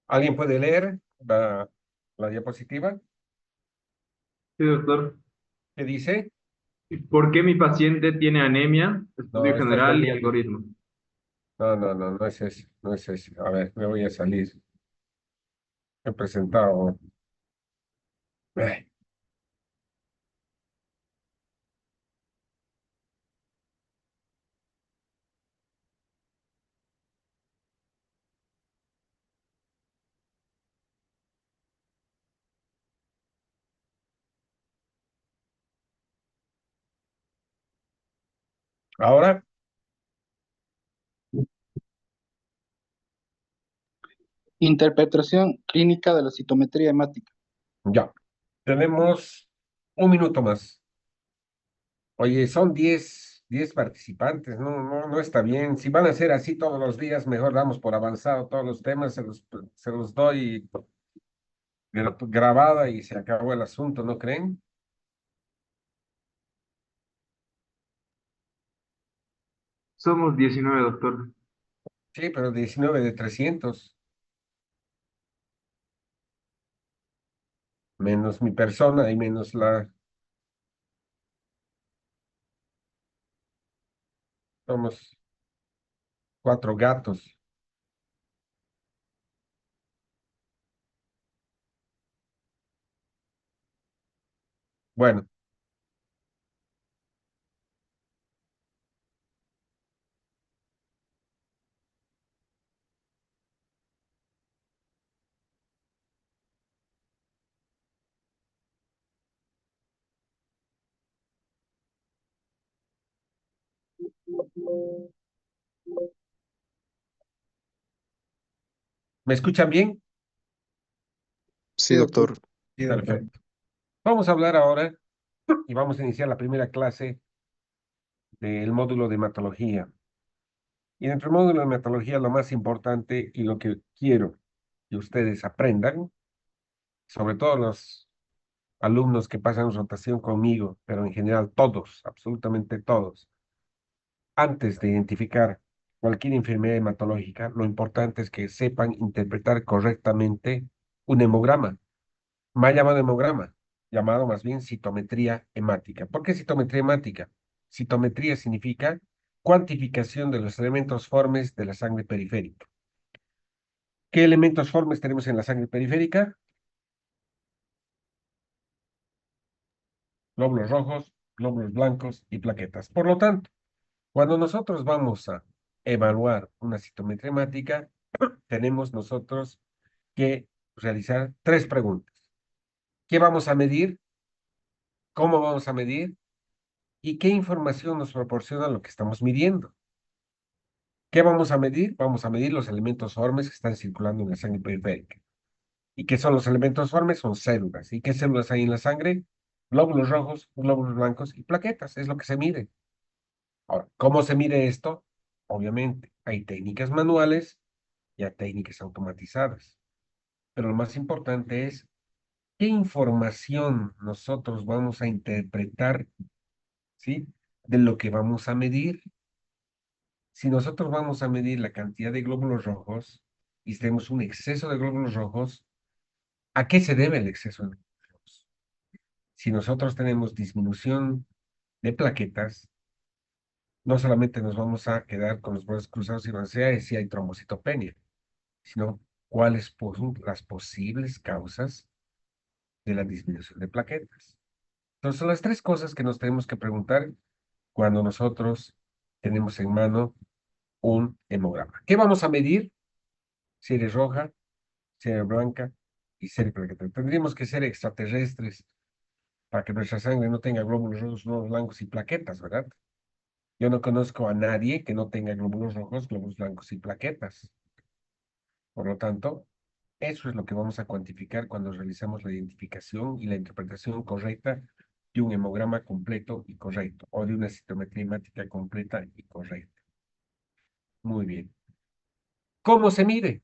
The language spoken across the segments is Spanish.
¿Alguien puede leer la diapositiva? Sí, doctor. ¿Qué dice? ¿Por qué mi paciente tiene anemia? No, Estudio estás general y volviendo. algoritmo. No, no, no, no es ese, no es ese. A ver, me voy a salir. He presentado. Ay, ahora, Interpretación clínica de la citometría hemática. ya. Tenemos un minuto más. Oye, son 10 participantes, no, no, no está bien. Si van a ser así todos los días, mejor damos por avanzado todos los temas, se los doy grabada y se acabó el asunto, ¿no creen? Somos 19, doctor. Sí, pero 19 de 300 menos mi persona y menos somos 4 gatos. Bueno, ¿me escuchan bien? Sí, doctor. Sí, perfecto. Vamos a hablar ahora y vamos a iniciar la primera clase del módulo de hematología. Y dentro del módulo de hematología, lo más importante y lo que quiero que ustedes aprendan, sobre todo los alumnos que pasan rotación conmigo, pero en general todos, absolutamente todos, antes de identificar cualquier enfermedad hematológica, lo importante es que sepan interpretar correctamente un hemograma, mal llamado hemograma, llamado más bien citometría hemática. ¿Por qué citometría hemática? Citometría significa cuantificación de los elementos formes de la sangre periférica. ¿Qué elementos formes tenemos en la sangre periférica? Glóbulos rojos, glóbulos blancos y plaquetas. Por lo tanto, cuando nosotros vamos a evaluar una citometría hemática, tenemos nosotros que realizar 3 preguntas. ¿Qué vamos a medir? ¿Cómo vamos a medir? ¿Y qué información nos proporciona lo que estamos midiendo? ¿Qué vamos a medir? Vamos a medir los elementos formes que están circulando en la sangre periférica. ¿Y qué son los elementos formes? Son células. ¿Y qué células hay en la sangre? Glóbulos rojos, glóbulos blancos y plaquetas. Es lo que se mide. Ahora, ¿cómo se mide esto? Obviamente, hay técnicas manuales y hay técnicas automatizadas. Pero lo más importante es qué información nosotros vamos a interpretar, ¿sí? De lo que vamos a medir. Si nosotros vamos a medir la cantidad de glóbulos rojos y tenemos un exceso de glóbulos rojos, ¿a qué se debe el exceso de glóbulos rojos? Si nosotros tenemos disminución de plaquetas, no solamente nos vamos a quedar con los brazos cruzados y no sea si hay trombocitopenia, sino cuáles son las posibles causas de la disminución de plaquetas. Entonces, son las 3 cosas que nos tenemos que preguntar cuando nosotros tenemos en mano un hemograma. ¿Qué vamos a medir? Serie roja, serie blanca y serie plaquetaria. Tendríamos que ser extraterrestres para que nuestra sangre no tenga glóbulos rojos, glóbulos blancos y plaquetas, ¿verdad? Yo no conozco a nadie que no tenga glóbulos rojos, glóbulos blancos y plaquetas. Por lo tanto, eso es lo que vamos a cuantificar cuando realizamos la identificación y la interpretación correcta de un hemograma completo y correcto, o de una citometría hemática completa y correcta. Muy bien. ¿Cómo se mide?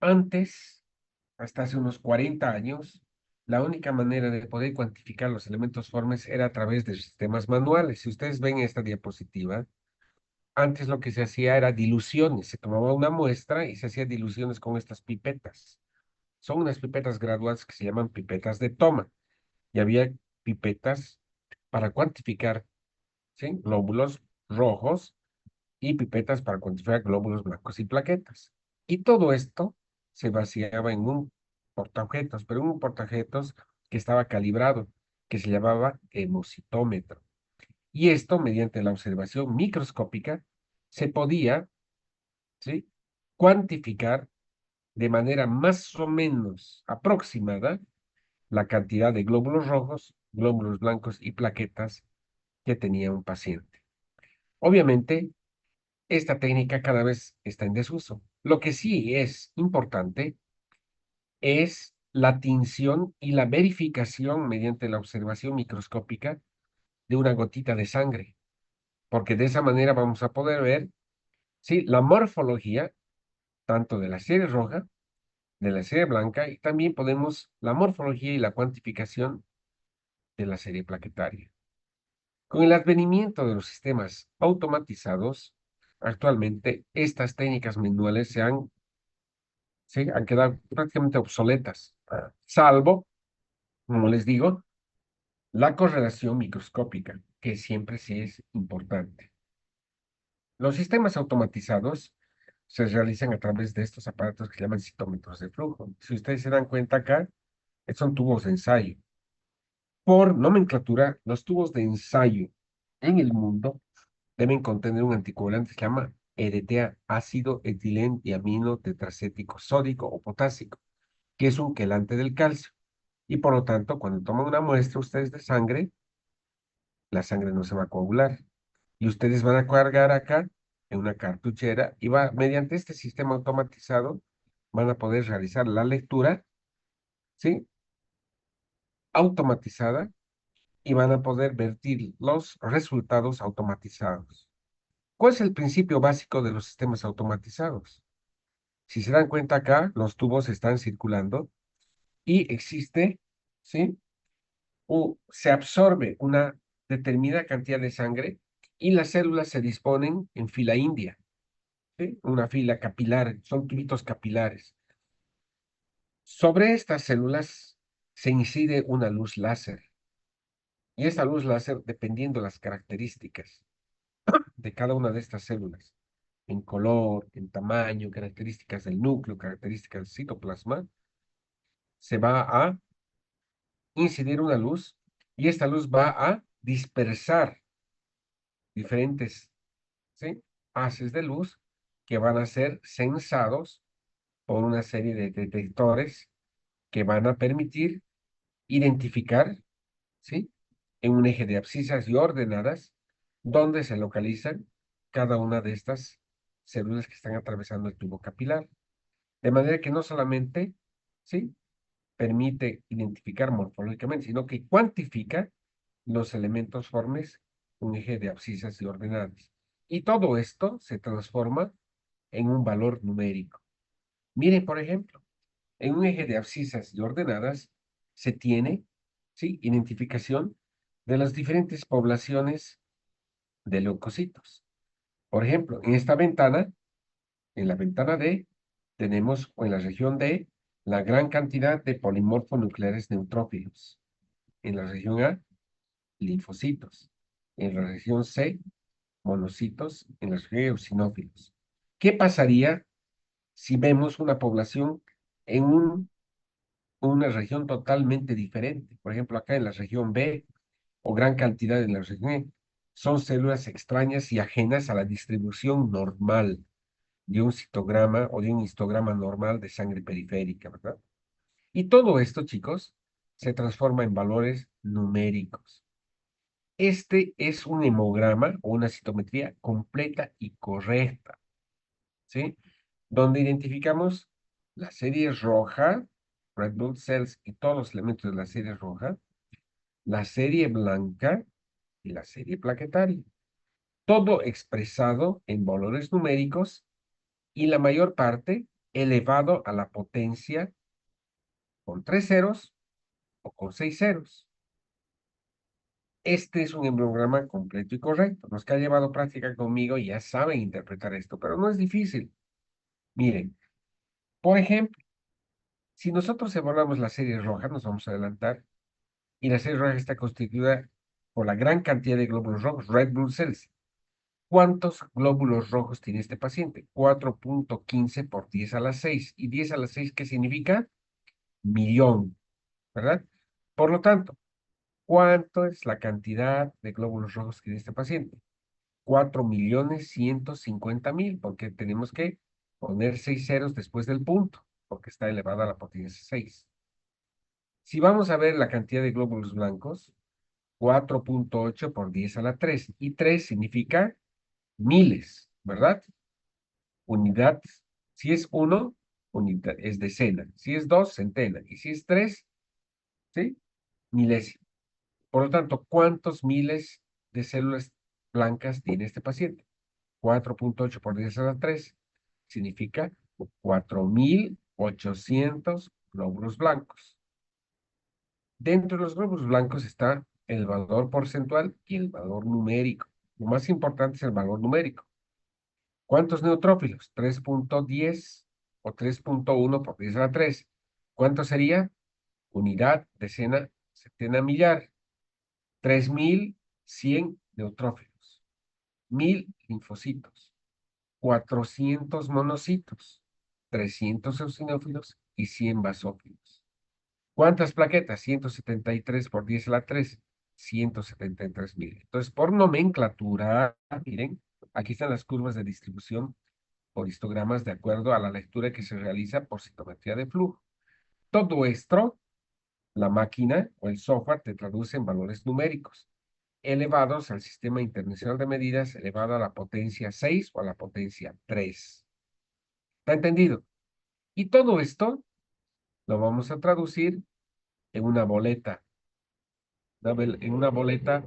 Antes, hasta hace unos 40 años, la única manera de poder cuantificar los elementos formes era a través de sistemas manuales. Si ustedes ven esta diapositiva, antes lo que se hacía era diluciones. Se tomaba una muestra y se hacía diluciones con estas pipetas. Son unas pipetas graduadas que se llaman pipetas de toma. Y había pipetas para cuantificar, ¿sí? Glóbulos rojos y pipetas para cuantificar glóbulos blancos y plaquetas. Y todo esto se vaciaba en un portaobjetos, pero un portaobjetos que estaba calibrado, que se llamaba hemocitómetro. Y esto, mediante la observación microscópica, se podía, ¿sí?, cuantificar de manera más o menos aproximada la cantidad de glóbulos rojos, glóbulos blancos y plaquetas que tenía un paciente. Obviamente, esta técnica cada vez está en desuso. Lo que sí es importante es la tinción y la verificación mediante la observación microscópica de una gotita de sangre, porque de esa manera vamos a poder ver, sí, la morfología tanto de la serie roja, de la serie blanca, y también podemos la morfología y la cuantificación de la serie plaquetaria. Con el advenimiento de los sistemas automatizados, actualmente estas técnicas manuales sí, han quedado prácticamente obsoletas, salvo, como les digo, la correlación microscópica, que siempre sí es importante. Los sistemas automatizados se realizan a través de estos aparatos que se llaman citómetros de flujo. Si ustedes se dan cuenta acá, son tubos de ensayo. Por nomenclatura, los tubos de ensayo en el mundo deben contener un anticoagulante que se llama EDTA, ácido etileno tetracético sódico o potásico, que es un quelante del calcio. Y por lo tanto, cuando toman una muestra ustedes de sangre, la sangre no se va a coagular. Y ustedes van a cargar acá en una cartuchera y mediante este sistema automatizado, van a poder realizar la lectura, ¿sí?, automatizada, y van a poder vertir los resultados automatizados. ¿Cuál es el principio básico de los sistemas automatizados? Si se dan cuenta acá, los tubos están circulando y existe, ¿sí?, o se absorbe una determinada cantidad de sangre y las células se disponen en fila india, ¿sí?, una fila capilar, son tubitos capilares. Sobre estas células se incide una luz láser y esta luz láser, dependiendo las características de cada una de estas células, en color, en tamaño, características del núcleo, características del citoplasma, se va a incidir una luz y esta luz va a dispersar diferentes, ¿sí?, haces de luz que van a ser sensados por una serie de detectores que van a permitir identificar, ¿sí?, en un eje de abscisas y ordenadas dónde se localizan cada una de estas células que están atravesando el tubo capilar. De manera que no solamente, ¿sí?, permite identificar morfológicamente, sino que cuantifica los elementos formes un eje de abscisas y ordenadas. Y todo esto se transforma en un valor numérico. Miren, por ejemplo, en un eje de abscisas y ordenadas se tiene, ¿sí?, identificación de las diferentes poblaciones de leucocitos. Por ejemplo, en esta ventana, en la ventana D, tenemos, o en la región D, la gran cantidad de polimorfonucleares neutrófilos. En la región A, linfocitos. En la región C, monocitos. En la región eosinófilos. ¿Qué pasaría si vemos una población en una región totalmente diferente? Por ejemplo, acá en la región B, o gran cantidad en la región E, son células extrañas y ajenas a la distribución normal de un citograma o de un histograma normal de sangre periférica, ¿verdad? Y todo esto, chicos, se transforma en valores numéricos. Este es un hemograma o una citometría completa y correcta, ¿sí? Donde identificamos la serie roja, red blood cells y todos los elementos de la serie roja, la serie blanca y la serie plaquetaria. Todo expresado en valores numéricos y la mayor parte elevado a la potencia con 3 ceros o con 6 ceros. Este es un hemograma completo y correcto. Los que han llevado práctica conmigo ya saben interpretar esto, pero no es difícil. Miren, por ejemplo, si nosotros evaluamos la serie roja, nos vamos a adelantar, y la serie roja está constituida por la gran cantidad de glóbulos rojos, red blood cells. ¿Cuántos glóbulos rojos tiene este paciente? 4.15 por 10 a la 6. ¿Y 10 a la 6 qué significa? Millón, ¿verdad? Por lo tanto, ¿cuánto es la cantidad de glóbulos rojos que tiene este paciente? 4.150.000, porque tenemos que poner 6 ceros después del punto, porque está elevada a la potencia 6. Si vamos a ver la cantidad de glóbulos blancos, 4.8 por 10 a la 3. Y 3 significa miles, ¿verdad? Unidad. Si es 1, unidad, es decena. Si es 2, centena. Y si es 3, ¿sí? Milésimo. Por lo tanto, ¿cuántos miles de células blancas tiene este paciente? 4.8 por 10 a la 3 significa 4.800 glóbulos blancos. Dentro de los glóbulos blancos está el valor porcentual y el valor numérico. Lo más importante es el valor numérico. ¿Cuántos neutrófilos? 3.10 o 3.1 por 10 a la 3. ¿Cuánto sería? Unidad, decena, centena, millar. 3.100 neutrófilos. 1.000 linfocitos. 400 monocitos. 300 eosinófilos y 100 basófilos. ¿Cuántas plaquetas? 173 por 10 a la 3. 173.000. Entonces, por nomenclatura, miren, aquí están las curvas de distribución por histogramas de acuerdo a la lectura que se realiza por citometría de flujo. Todo esto, la máquina o el software te traduce en valores numéricos, elevados al sistema internacional de medidas, elevado a la potencia 6 o a la potencia 3. ¿Está entendido? Y todo esto lo vamos a traducir en una boleta. En una boleta,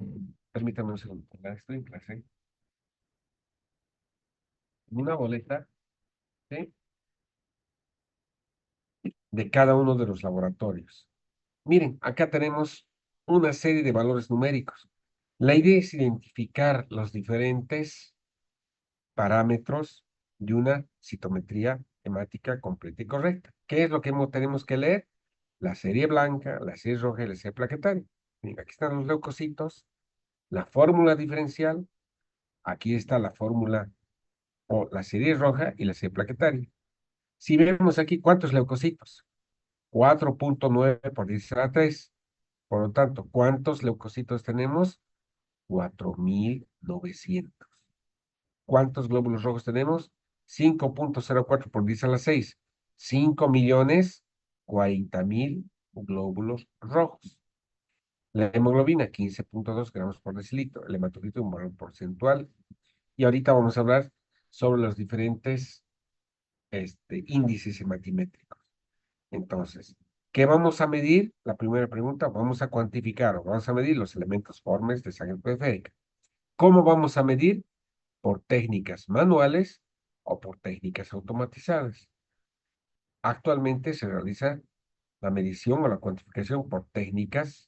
permítame un segundo, estoy en clase. En una boleta, ¿sí? De cada uno de los laboratorios. Miren, acá tenemos una serie de valores numéricos. La idea es identificar los diferentes parámetros de una citometría hemática completa y correcta. ¿Qué es lo que tenemos que leer? La serie blanca, la serie roja y la serie plaquetaria. Miren, aquí están los leucocitos, la fórmula diferencial, aquí está la fórmula o la serie roja y la serie plaquetaria. Si vemos aquí, ¿cuántos leucocitos? 4.9 por 10 a la 3. Por lo tanto, ¿cuántos leucocitos tenemos? 4.900. ¿Cuántos glóbulos rojos tenemos? 5.04 por 10 a la 6. 5.040.000 glóbulos rojos. La hemoglobina, 15.2 gramos por decilitro. El hematocrito, un valor porcentual. Y ahorita vamos a hablar sobre los diferentes índices hematimétricos. Entonces, ¿qué vamos a medir? La primera pregunta, vamos a cuantificar o vamos a medir los elementos formes de sangre periférica. ¿Cómo vamos a medir? Por técnicas manuales o por técnicas automatizadas. Actualmente se realiza la medición o la cuantificación por técnicas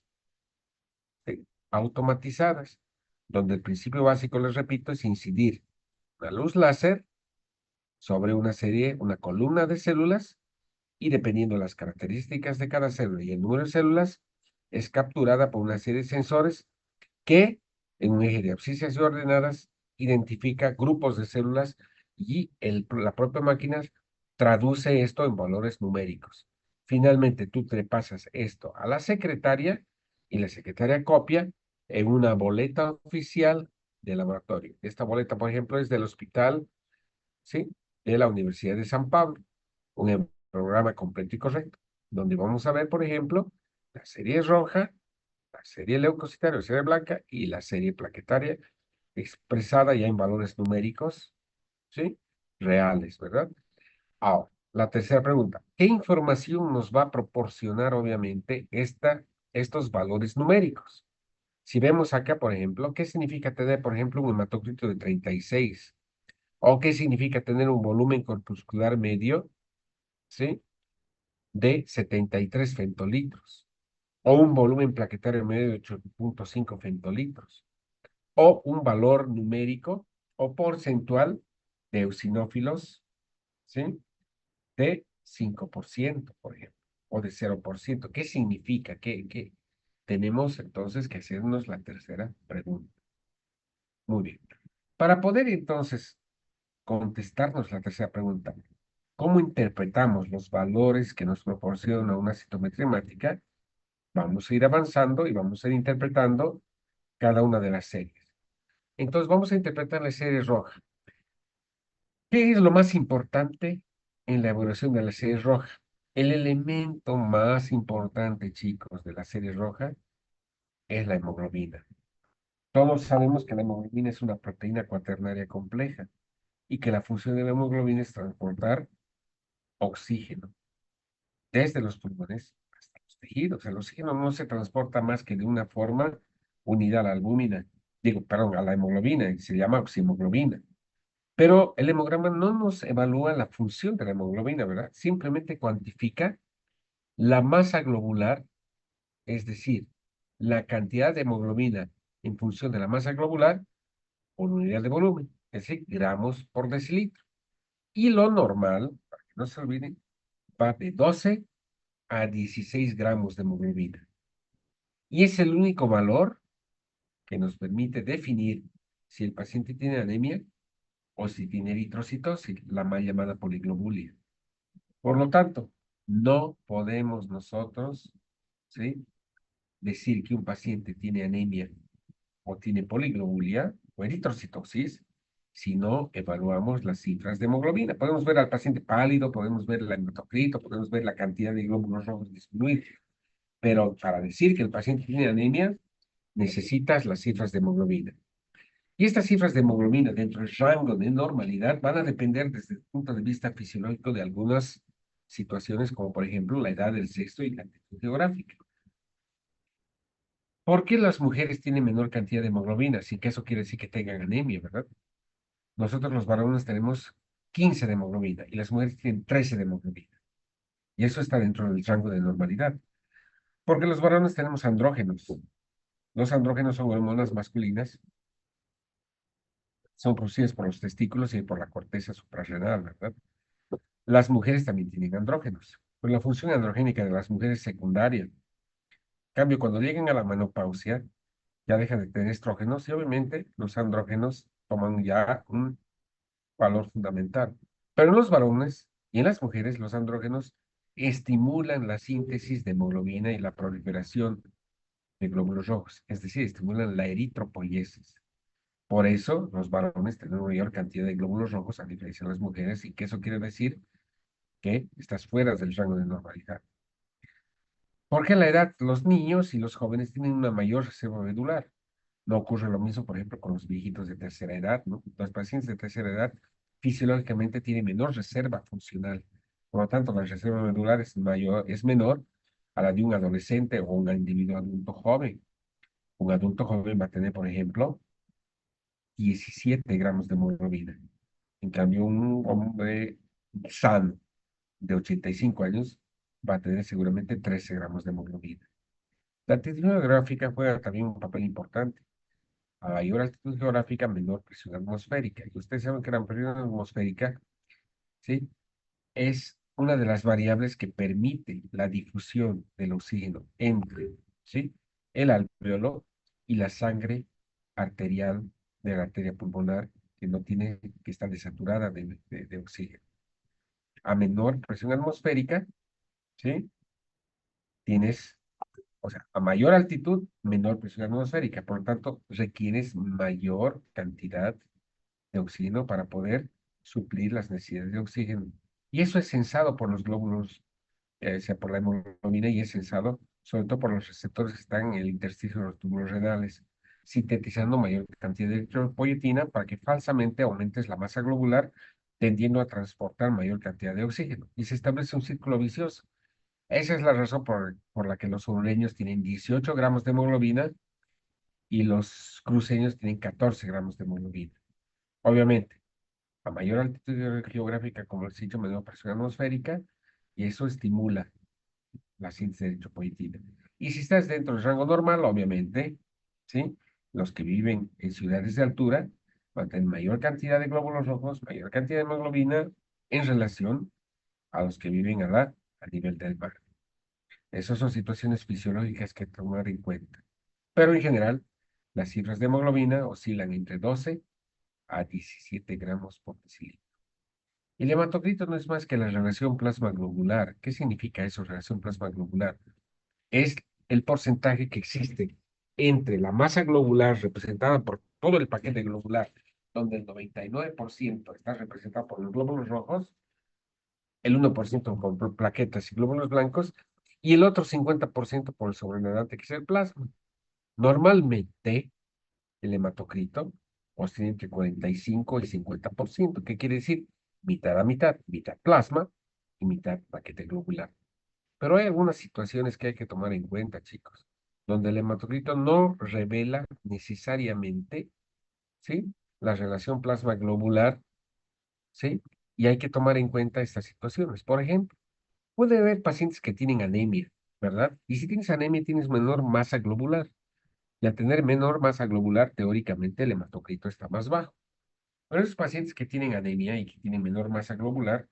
automatizadas, donde el principio básico, les repito, es incidir la luz láser sobre una columna de células y dependiendo de las características de cada célula y el número de células, es capturada por una serie de sensores que, en un eje de abscisas y ordenadas, identifica grupos de células y la propia máquina traduce esto en valores numéricos. Finalmente, tú te pasas esto a la secretaria y la secretaria copia en una boleta oficial del laboratorio. Esta boleta, por ejemplo, es del hospital, ¿sí? De la Universidad de San Pablo, un programa completo y correcto, donde vamos a ver, por ejemplo, la serie roja, la serie leucocitaria o serie blanca y la serie plaquetaria expresada ya en valores numéricos, ¿sí? Reales, ¿verdad? Ahora, la tercera pregunta. ¿Qué información nos va a proporcionar, obviamente, estos valores numéricos? Si vemos acá, por ejemplo, ¿qué significa tener, por ejemplo, un hematocrito de 36? ¿O qué significa tener un volumen corpuscular medio, ¿sí? De 73 femtolitros. o un volumen plaquetario medio de 8.5 femtolitros, o un valor numérico o porcentual de eosinófilos, ¿sí? De 5%, por ejemplo, o de 0%. ¿Qué significa? ¿Qué? Tenemos entonces que hacernos la tercera pregunta. Muy bien. Para poder entonces contestarnos la tercera pregunta, ¿cómo interpretamos los valores que nos proporciona una citometría hemática? Vamos a ir avanzando y vamos a ir interpretando cada una de las series. Entonces vamos a interpretar la serie roja. ¿Qué es lo más importante en la evaluación de la serie roja? El elemento más importante, chicos, de la serie roja es la hemoglobina. Todos sabemos que la hemoglobina es una proteína cuaternaria compleja y que la función de la hemoglobina es transportar oxígeno desde los pulmones hasta los tejidos. El oxígeno no se transporta más que de una forma unida a la albúmina, perdón, a la hemoglobina, y se llama oxihemoglobina. Pero el hemograma no nos evalúa la función de la hemoglobina, ¿verdad? Simplemente cuantifica la masa globular, es decir, la cantidad de hemoglobina en función de la masa globular por unidad de volumen, es decir, gramos por decilitro. Y lo normal, para que no se olviden, va de 12 a 16 gramos de hemoglobina. Y es el único valor que nos permite definir si el paciente tiene anemia o si tiene eritrocitosis, la mal llamada poliglobulia. Por lo tanto, no podemos nosotros, ¿sí?, decir que un paciente tiene anemia o tiene poliglobulia o eritrocitosis si no evaluamos las cifras de hemoglobina. Podemos ver al paciente pálido, podemos ver el hematocrito, podemos ver la cantidad de glóbulos rojos disminuir, pero para decir que el paciente tiene anemia, necesitas las cifras de hemoglobina. Y estas cifras de hemoglobina dentro del rango de normalidad van a depender desde el punto de vista fisiológico de algunas situaciones, como por ejemplo la edad, el sexo y la actitud geográfica. ¿Por qué las mujeres tienen menor cantidad de hemoglobina? Sin que eso quiere decir que tengan anemia, ¿verdad? Nosotros los varones tenemos 15 de hemoglobina y las mujeres tienen 13 de hemoglobina. Y eso está dentro del rango de normalidad. Porque los varones tenemos andrógenos. Los andrógenos son hormonas masculinas, son producidas por los testículos y por la corteza suprarrenal, ¿verdad? Las mujeres también tienen andrógenos, pero la función androgénica de las mujeres es secundaria. En cambio, cuando llegan a la menopausia, ya dejan de tener estrógenos y obviamente los andrógenos toman ya un valor fundamental. Pero en los varones y en las mujeres, los andrógenos estimulan la síntesis de hemoglobina y la proliferación de glóbulos rojos, es decir, estimulan la eritropoiesis. Por eso los varones tienen una mayor cantidad de glóbulos rojos a diferencia de las mujeres, y que eso quiere decir que estás fuera del rango de normalidad. Porque a la edad, los niños y los jóvenes tienen una mayor reserva medular. No ocurre lo mismo, por ejemplo, con los viejitos de tercera edad, ¿no? Los pacientes de tercera edad fisiológicamente tienen menor reserva funcional. Por lo tanto, la reserva medular es menor a la de un adolescente o un individuo adulto joven. Un adulto joven va a tener, por ejemplo, 17 gramos de hemoglobina. En cambio, un hombre sano de 85 años va a tener seguramente 13 gramos de hemoglobina. La altitud geográfica juega también un papel importante. A mayor altitud geográfica, menor presión atmosférica. Y ustedes saben que la presión atmosférica, ¿sí?, es una de las variables que permite la difusión del oxígeno entre, ¿sí?, el alveolo y la sangre arterial de la arteria pulmonar, que no tiene, que está desaturada de oxígeno. A menor presión atmosférica, ¿sí?, tienes, o sea, a mayor altitud, menor presión atmosférica. Por lo tanto, requieres mayor cantidad de oxígeno para poder suplir las necesidades de oxígeno. Y eso es sensado por los glóbulos, o sea, por la hemoglobina, y es sensado sobre todo por los receptores que están en el intersticio de los túbulos renales, sintetizando mayor cantidad de eritropoyetina para que falsamente aumentes la masa globular, tendiendo a transportar mayor cantidad de oxígeno. Y se establece un círculo vicioso. Esa es la razón por la que los hondureños tienen 18 gramos de hemoglobina y los cruceños tienen 14 gramos de hemoglobina. Obviamente, a mayor altitud geográfica, como les he dicho, menor presión atmosférica, y eso estimula la síntesis de eritropoyetina. Y si estás dentro del rango normal, obviamente, ¿sí? Los que viven en ciudades de altura van a tener mayor cantidad de glóbulos rojos, mayor cantidad de hemoglobina en relación a los que viven a nivel del mar. Esas son situaciones fisiológicas que tomar en cuenta. Pero en general, las cifras de hemoglobina oscilan entre 12 a 17 gramos por decilitro. El hematocrito no es más que la relación plasma globular. ¿Qué significa eso, relación plasma globular? Es el porcentaje que existe entre la masa globular representada por todo el paquete globular, donde el 99% está representado por los glóbulos rojos, el 1% por plaquetas y glóbulos blancos, y el otro 50% por el sobrenadante, que es el plasma. Normalmente, el hematocrito oscila entre 45 y 50%, ¿qué quiere decir? Mitad a mitad, mitad plasma y mitad paquete globular. Pero hay algunas situaciones que hay que tomar en cuenta, chicos, donde el hematocrito no revela necesariamente, ¿sí? La relación plasma globular, ¿sí? Y hay que tomar en cuenta estas situaciones. Por ejemplo, puede haber pacientes que tienen anemia, ¿verdad? Y si tienes anemia, tienes menor masa globular. Y al tener menor masa globular, teóricamente el hematocrito está más bajo. Pero esos pacientes que tienen anemia y que tienen menor masa globular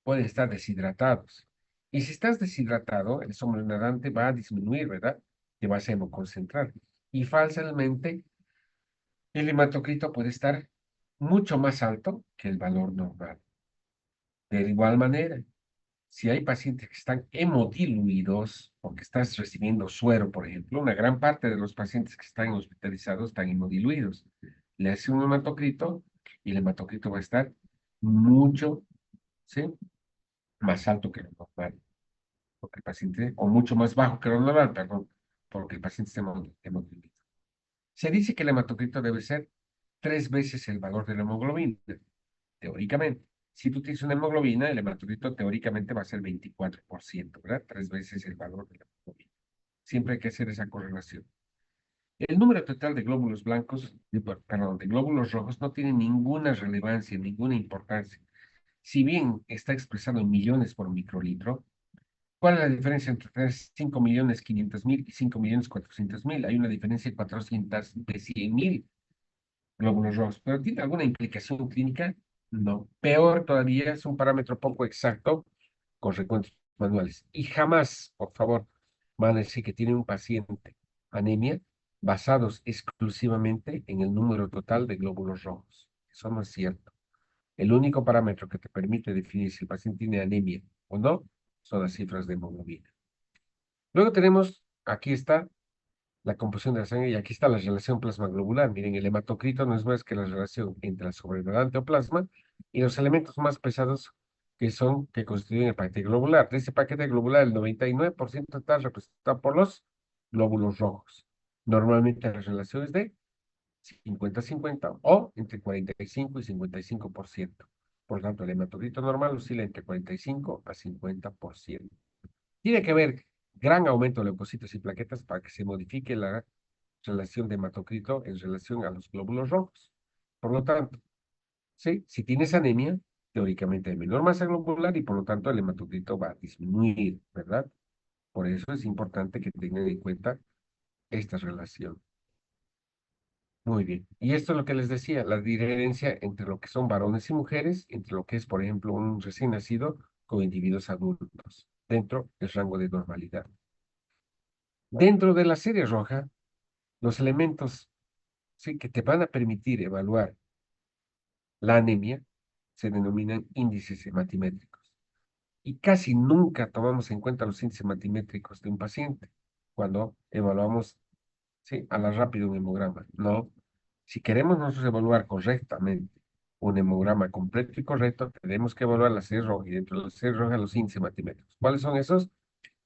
pueden estar deshidratados. Y si estás deshidratado, el somnolentante va a disminuir, ¿verdad? Te vas a hemoconcentrar. Y falsamente, el hematocrito puede estar mucho más alto que el valor normal. De igual manera, si hay pacientes que están hemodiluidos, porque estás recibiendo suero, por ejemplo, una gran parte de los pacientes que están hospitalizados están hemodiluidos. Le hace un hematocrito y el hematocrito va a estar mucho, ¿sí? Más alto que lo normal, porque el paciente, o mucho más bajo que lo normal, perdón, porque el paciente está hemodiluido. Se dice que el hematocrito debe ser 3 veces el valor de la hemoglobina, teóricamente. Si tú tienes una hemoglobina, el hematocrito teóricamente va a ser 24%, ¿verdad? 3 veces el valor de la hemoglobina. Siempre hay que hacer esa correlación. El número total de glóbulos blancos, perdón, de glóbulos rojos no tiene ninguna relevancia, ninguna importancia. Si bien está expresado en millones por microlitro, ¿cuál es la diferencia entre tener 5.500.000 y 5.400.000? Hay una diferencia de 400 de 100.000 glóbulos rojos, pero ¿tiene alguna implicación clínica? No. Peor todavía, es un parámetro poco exacto con recuentos manuales. Y jamás, por favor, van a decir que tiene un paciente anemia basados exclusivamente en el número total de glóbulos rojos. Eso no es cierto. El único parámetro que te permite definir si el paciente tiene anemia o no son las cifras de hemoglobina. Luego tenemos, aquí está la composición de la sangre y aquí está la relación plasma globular. Miren, el hematocrito no es más que la relación entre el sobrenadante o plasma y los elementos más pesados que constituyen el paquete globular. De ese paquete globular, el 99% está representado por los glóbulos rojos. Normalmente la relación es de 50-50 o entre 45 y 55%. Por tanto, el hematocrito normal oscila entre 45 a 50%. Tiene que haber gran aumento de leucocitos y plaquetas para que se modifique la relación de hematocrito en relación a los glóbulos rojos. Por lo tanto, ¿sí? Si tienes anemia, teóricamente hay menor masa globular y por lo tanto el hematocrito va a disminuir, ¿verdad? Por eso es importante que tengan en cuenta esta relación. Muy bien. Y esto es lo que les decía, la diferencia entre lo que son varones y mujeres, entre lo que es, por ejemplo, un recién nacido con individuos adultos, dentro del rango de normalidad. Dentro de la serie roja, los elementos, sí, que te van a permitir evaluar la anemia se denominan índices hematimétricos. Y casi nunca tomamos en cuenta los índices hematimétricos de un paciente cuando evaluamos, sí, a la rápida un hemograma. No. Si queremos nosotros evaluar correctamente un hemograma completo y correcto, tenemos que evaluar la serie roja y dentro de la serie roja los índices hematimétricos. ¿Cuáles son esos?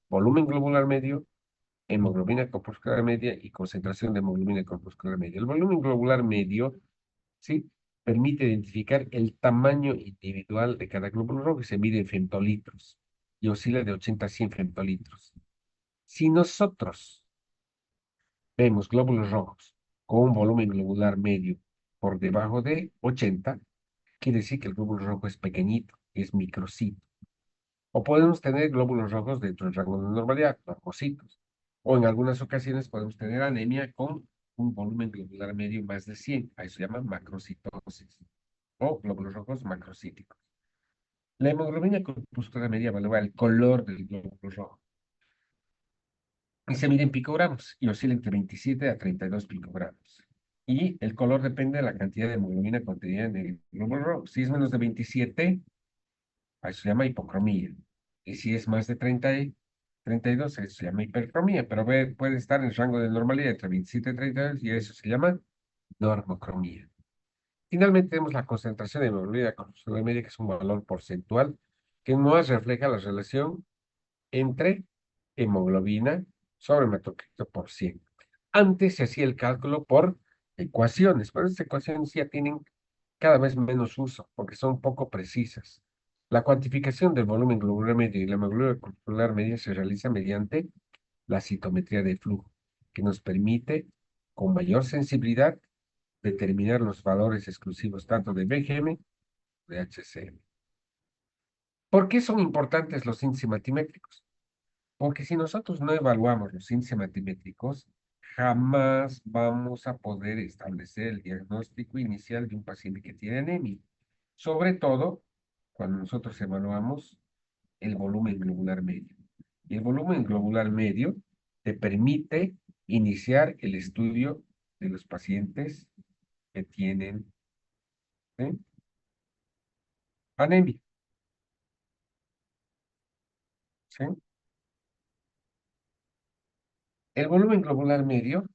Volumen globular medio, hemoglobina corpuscular media y concentración de hemoglobina corpuscular media. El volumen globular medio, ¿sí? Permite identificar el tamaño individual de cada glóbulo rojo y se mide en femtolitros y oscila de 80 a 100 femtolitros. Si nosotros vemos glóbulos rojos con un volumen globular medio por debajo de 80, quiere decir que el glóbulo rojo es pequeñito, es microcito. O podemos tener glóbulos rojos dentro del rango de normalidad, normocitos. O en algunas ocasiones podemos tener anemia con un volumen globular medio más de 100. A eso se llama macrocitosis o glóbulos rojos macrocíticos. La hemoglobina corpuscular media evalúa el color del glóbulo rojo y se mide en picogramos y oscila entre 27 a 32 picogramos. Y el color depende de la cantidad de hemoglobina contenida en el glóbulo rojo. Si es menos de 27, a eso se llama hipocromía. Y si es más de 30 y 32, eso se llama hipercromía. Pero puede estar en el rango de normalidad entre 27 y 32 y eso se llama normocromía. Finalmente tenemos la concentración de hemoglobina corpuscular media, que es un valor porcentual que más refleja la relación entre hemoglobina sobre hematocrito por 100. Antes se hacía el cálculo por ecuaciones, pero estas ecuaciones ya tienen cada vez menos uso porque son poco precisas. La cuantificación del volumen globular medio y la hemoglobina corpuscular media se realiza mediante la citometría de flujo, que nos permite con mayor sensibilidad determinar los valores exclusivos tanto de BGM como de HCM. ¿Por qué son importantes los índices matimétricos? Porque si nosotros no evaluamos los índices matimétricos, jamás vamos a poder establecer el diagnóstico inicial de un paciente que tiene anemia. Sobre todo cuando nosotros evaluamos el volumen globular medio. Y el volumen globular medio te permite iniciar el estudio de los pacientes que tienen ¿sí? anemia. ¿Sí? El volumen globular medio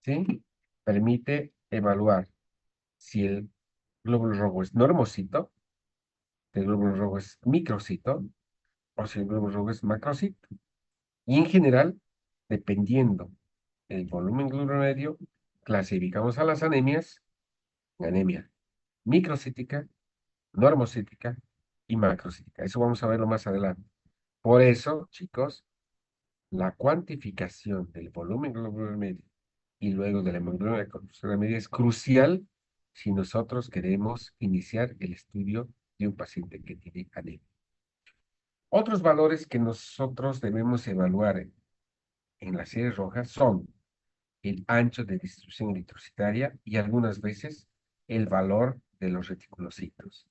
¿sí? permite evaluar si el glóbulo rojo es normocito, si el glóbulo rojo es microcito o si el glóbulo rojo es macrocito. Y en general, dependiendo del volumen globular medio, clasificamos a las anemias en anemia microcítica, normocítica y macrocítica. Eso vamos a verlo más adelante. Por eso, chicos, la cuantificación del volumen globular medio y luego de la hemoglobina corpuscular media es crucial si nosotros queremos iniciar el estudio de un paciente que tiene anemia. Otros valores que nosotros debemos evaluar en las series rojas son el ancho de distribución eritrocitaria y algunas veces el valor de los reticulocitos.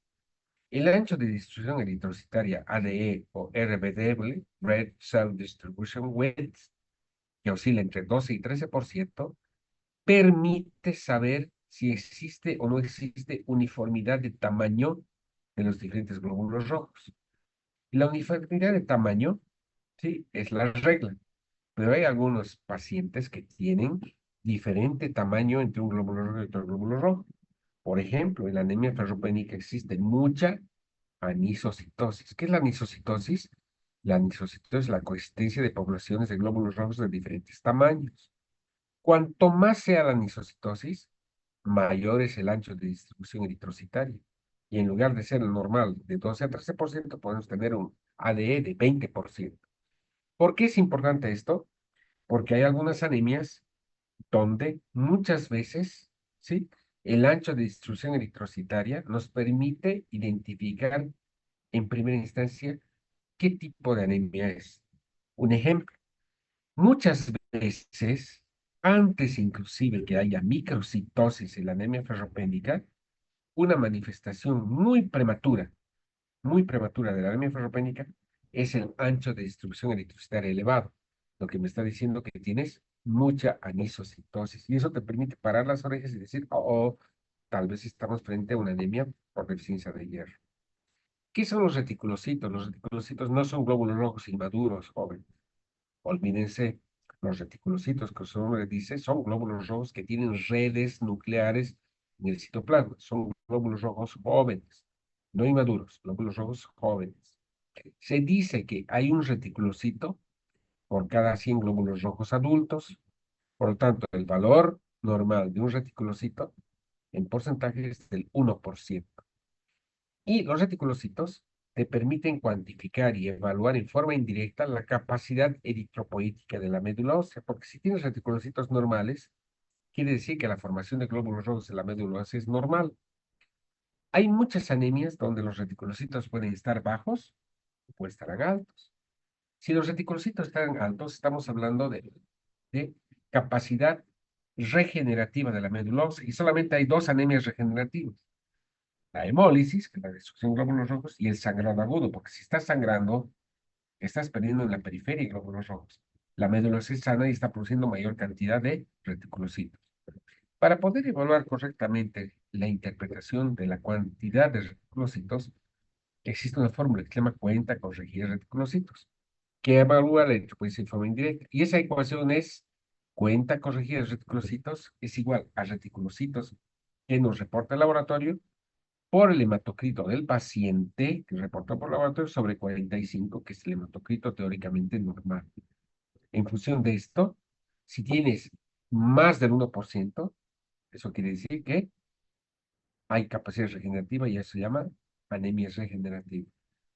El ancho de distribución eritrocitaria ADE o RBD, Red Cell Distribution Width, que oscila entre 12 y 13%, permite saber si existe o no existe uniformidad de tamaño de los diferentes glóbulos rojos. La uniformidad de tamaño, sí, es la regla, pero hay algunos pacientes que tienen diferente tamaño entre un glóbulo rojo y otro glóbulo rojo. Por ejemplo, en la anemia ferropénica existe mucha anisocitosis. ¿Qué es la anisocitosis? La anisocitosis es la coexistencia de poblaciones de glóbulos rojos de diferentes tamaños. Cuanto más sea la anisocitosis, mayor es el ancho de distribución eritrocitaria. Y en lugar de ser el normal de 12 a 13%, podemos tener un ADE de 20%. ¿Por qué es importante esto? Porque hay algunas anemias donde muchas veces, ¿sí? El ancho de distribución eritrocitaria nos permite identificar en primera instancia qué tipo de anemia es. Un ejemplo, muchas veces, antes inclusive que haya microcitosis en la anemia ferropénica, una manifestación muy prematura de la anemia ferropénica es el ancho de distribución eritrocitaria elevado, lo que me está diciendo que tienes mucha anisocitosis y eso te permite parar las orejas y decir, oh, tal vez estamos frente a una anemia por deficiencia de hierro. ¿Qué son los reticulocitos? Los reticulocitos no son glóbulos rojos inmaduros, jóvenes. Olvídense, los reticulocitos, que su nombre dice, son glóbulos rojos que tienen redes nucleares en el citoplasma. Son glóbulos rojos jóvenes, no inmaduros, glóbulos rojos jóvenes. Se dice que hay un reticulocito por cada 100 glóbulos rojos adultos. Por lo tanto, el valor normal de un reticulocito en porcentaje es del 1%. Y los reticulocitos te permiten cuantificar y evaluar en forma indirecta la capacidad eritropoética de la médula ósea, porque si tienes reticulocitos normales, quiere decir que la formación de glóbulos rojos en la médula ósea es normal. Hay muchas anemias donde los reticulocitos pueden estar bajos o pueden estar altos. Si los reticulocitos están altos, estamos hablando de capacidad regenerativa de la médula ósea, y solamente hay dos anemias regenerativas. La hemólisis, que es la destrucción de glóbulos rojos, y el sangrado agudo, porque si estás sangrando, estás perdiendo en la periferia glóbulos rojos. La médula ósea es sana y está produciendo mayor cantidad de reticulocitos. Para poder evaluar correctamente la interpretación de la cantidad de reticulocitos, existe una fórmula que se llama cuenta corregida de reticulocitos, que evalúa la eritropoyesis en forma indirecta. Y esa ecuación es cuenta corregida de reticulocitos es igual a reticulocitos que nos reporta el laboratorio por el hematocrito del paciente que reportó por laboratorio sobre 45, que es el hematocrito teóricamente normal. En función de esto, si tienes más del 1%, eso quiere decir que hay capacidad regenerativa y eso se llama anemia regenerativa.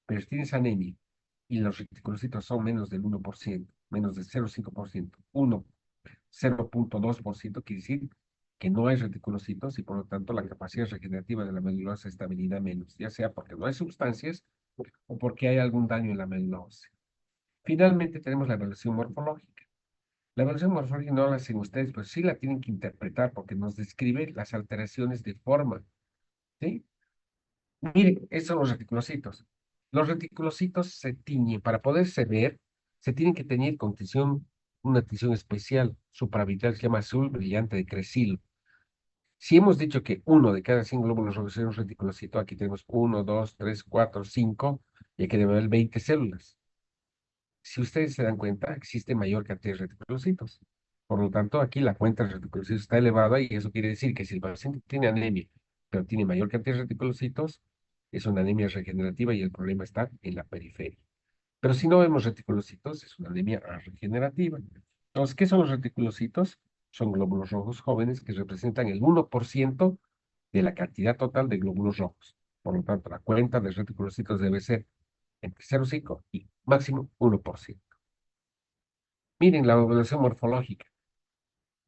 Pero si tienes anemia y los reticulocitos son menos del 1%, menos del 0,5%, 0,2%, quiere decir que no hay reticulocitos y por lo tanto la capacidad regenerativa de la médula ósea está venida menos, ya sea porque no hay sustancias o porque hay algún daño en la médula ósea. Finalmente tenemos la evaluación morfológica. La evaluación morfológica no la hacen ustedes, pero sí la tienen que interpretar porque nos describe las alteraciones de forma, ¿sí? Miren, esos son los reticulocitos. Los reticulocitos se tiñen, para poderse ver, se tienen que teñir con tinción, una tinción especial, supravitral, que se llama azul brillante de crecilo. Si hemos dicho que uno de cada 100 glóbulos rojos es un reticulocito, aquí tenemos 1, 2, 3, 4, 5, y aquí debe haber 20 células. Si ustedes se dan cuenta, existe mayor cantidad de reticulocitos. Por lo tanto, aquí la cuenta de reticulocitos está elevada y eso quiere decir que si el paciente tiene anemia, pero tiene mayor cantidad de reticulocitos, es una anemia regenerativa y el problema está en la periferia. Pero si no vemos reticulocitos, es una anemia regenerativa. Entonces, ¿qué son los reticulocitos? Son glóbulos rojos jóvenes que representan el 1% de la cantidad total de glóbulos rojos. Por lo tanto, la cuenta de reticulocitos debe ser entre 0,5 y máximo 1%. Miren la evaluación morfológica.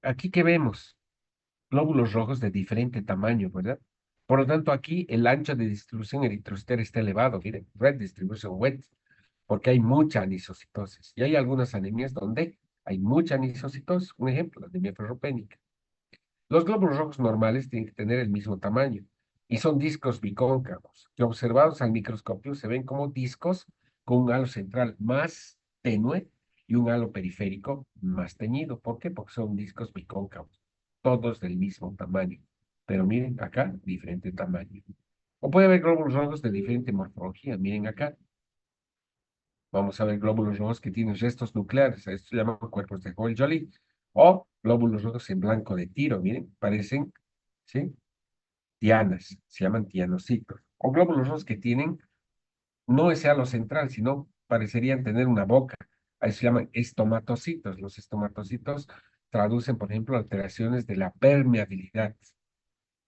Aquí que vemos glóbulos rojos de diferente tamaño, ¿verdad? Por lo tanto, aquí el ancho de distribución eritrocitaria está elevado. Miren, red distribution wet, porque hay mucha anisocitosis. Y hay algunas anemias donde hay mucha anisocitosis. Un ejemplo, la anemia ferropénica. Los glóbulos rojos normales tienen que tener el mismo tamaño y son discos bicóncavos, que observados al microscopio se ven como discos con un halo central más tenue y un halo periférico más teñido. ¿Por qué? Porque son discos bicóncavos, todos del mismo tamaño. Pero miren acá, diferente tamaño. O puede haber glóbulos rojos de diferente morfología. Miren acá. Vamos a ver glóbulos rojos que tienen restos nucleares. A esto se llaman cuerpos de Joly. O glóbulos rojos en blanco de tiro. Miren, parecen, ¿sí? Dianas. Se llaman tianocitos. O glóbulos rojos que tienen no ese halo central, sino parecerían tener una boca. A eso se llaman estomatocitos. Los estomatocitos traducen, por ejemplo, alteraciones de la permeabilidad,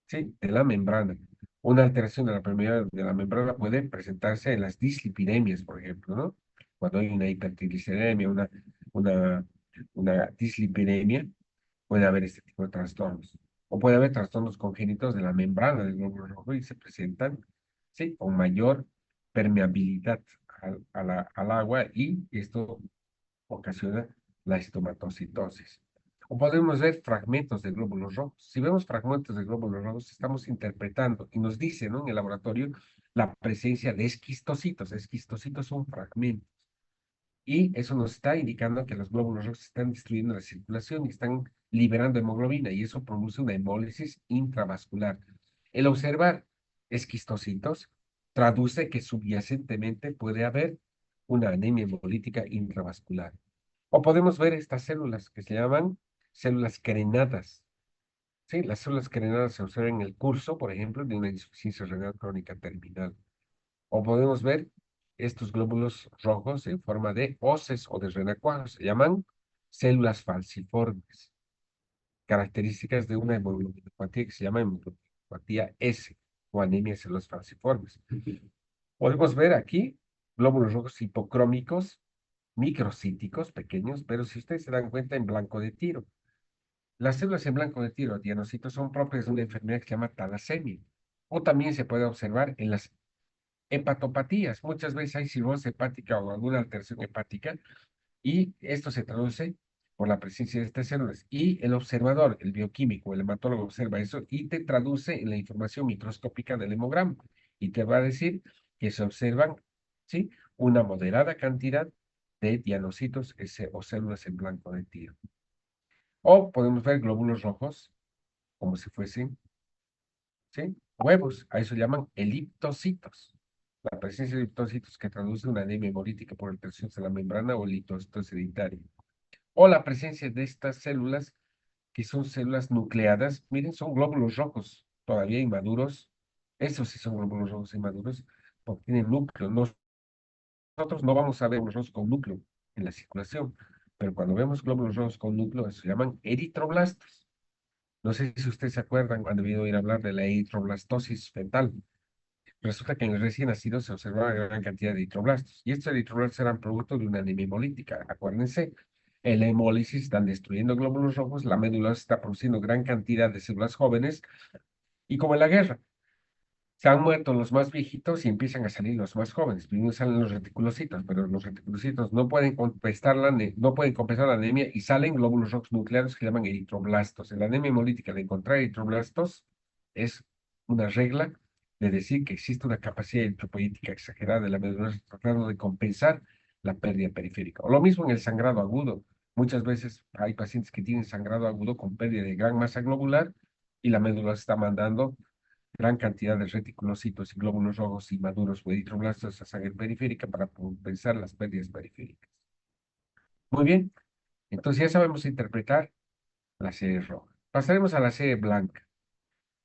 ¿sí? De la membrana. Una alteración de la permeabilidad de la membrana puede presentarse en las dislipidemias, por ejemplo, ¿no? Cuando hay una hipertrigliceridemia, una, una dislipidemia, puede haber este tipo de trastornos. O puede haber trastornos congénitos de la membrana del glóbulo rojo y se presentan, ¿sí? Con mayor permeabilidad al agua y esto ocasiona la estomatocitosis. O podemos ver fragmentos de glóbulos rojos. Si vemos fragmentos de glóbulos rojos, estamos interpretando y nos dice, ¿no? En el laboratorio la presencia de esquistocitos. Esquistocitos son fragmentos. Y eso nos está indicando que los glóbulos rojos están destruyendo la circulación y están liberando hemoglobina y eso produce una hemólisis intravascular. El observar esquistocitos traduce que subyacentemente puede haber una anemia hemolítica intravascular. O podemos ver estas células que se llaman células carenadas. Sí, las células carenadas se observan en el curso, por ejemplo, de una insuficiencia renal crónica terminal. O podemos ver estos glóbulos rojos en forma de hoces o de renacuajos. Se llaman células falciformes, características de una hemoglobinopatía que se llama hemoglobinopatía S o anemia de células falciformes. Podemos ver aquí glóbulos rojos hipocrómicos, microcíticos, pequeños, pero si ustedes se dan cuenta en blanco de tiro. Las células en blanco de tiro, dianocitos, son propias de una enfermedad que se llama talasemia. O también se puede observar en las hepatopatías. Muchas veces hay cirrosis hepática o alguna alteración hepática y esto se traduce por la presencia de estas células. Y el observador, el bioquímico, el hematólogo observa eso y te traduce en la información microscópica del hemograma y te va a decir que se observan, ¿sí? Una moderada cantidad de dianocitos o células en blanco de tiro. O podemos ver glóbulos rojos como si fuesen, ¿sí? Huevos, a eso llaman eliptocitos. La presencia de eliptocitos que traduce una anemia hemolítica por alteraciones de la membrana o litocitos hereditaria. O la presencia de estas células, que son células nucleadas. Miren, son glóbulos rojos, todavía inmaduros. Esos sí son glóbulos rojos inmaduros, porque tienen núcleo. Nosotros no vamos a ver glóbulos rojos con núcleo en la circulación, pero cuando vemos glóbulos rojos con núcleo, eso se llaman eritroblastos. No sé si ustedes se acuerdan cuando vino a oír hablar de la eritroblastosis fetal. Resulta que en el recién nacido se observaba gran cantidad de eritroblastos. Y estos eritroblastos eran producto de una anemia hemolítica. Acuérdense, en la hemólisis están destruyendo glóbulos rojos, la médula está produciendo gran cantidad de células jóvenes, y como en la guerra, se han muerto los más viejitos y empiezan a salir los más jóvenes. Primero salen los reticulocitos, pero los reticulocitos no pueden compensar la anemia y salen glóbulos rojos nucleares que llaman eritroblastos. En la anemia hemolítica de encontrar eritroblastos es una regla de decir que existe una capacidad eritropoyética exagerada de la médula tratando de compensar la pérdida periférica. O lo mismo en el sangrado agudo. Muchas veces hay pacientes que tienen sangrado agudo con pérdida de gran masa globular y la médula está mandando gran cantidad de reticulocitos y glóbulos rojos inmaduros o eritroblastos a sangre periférica para compensar las pérdidas periféricas. Muy bien, entonces ya sabemos interpretar la serie roja. Pasaremos a la serie blanca.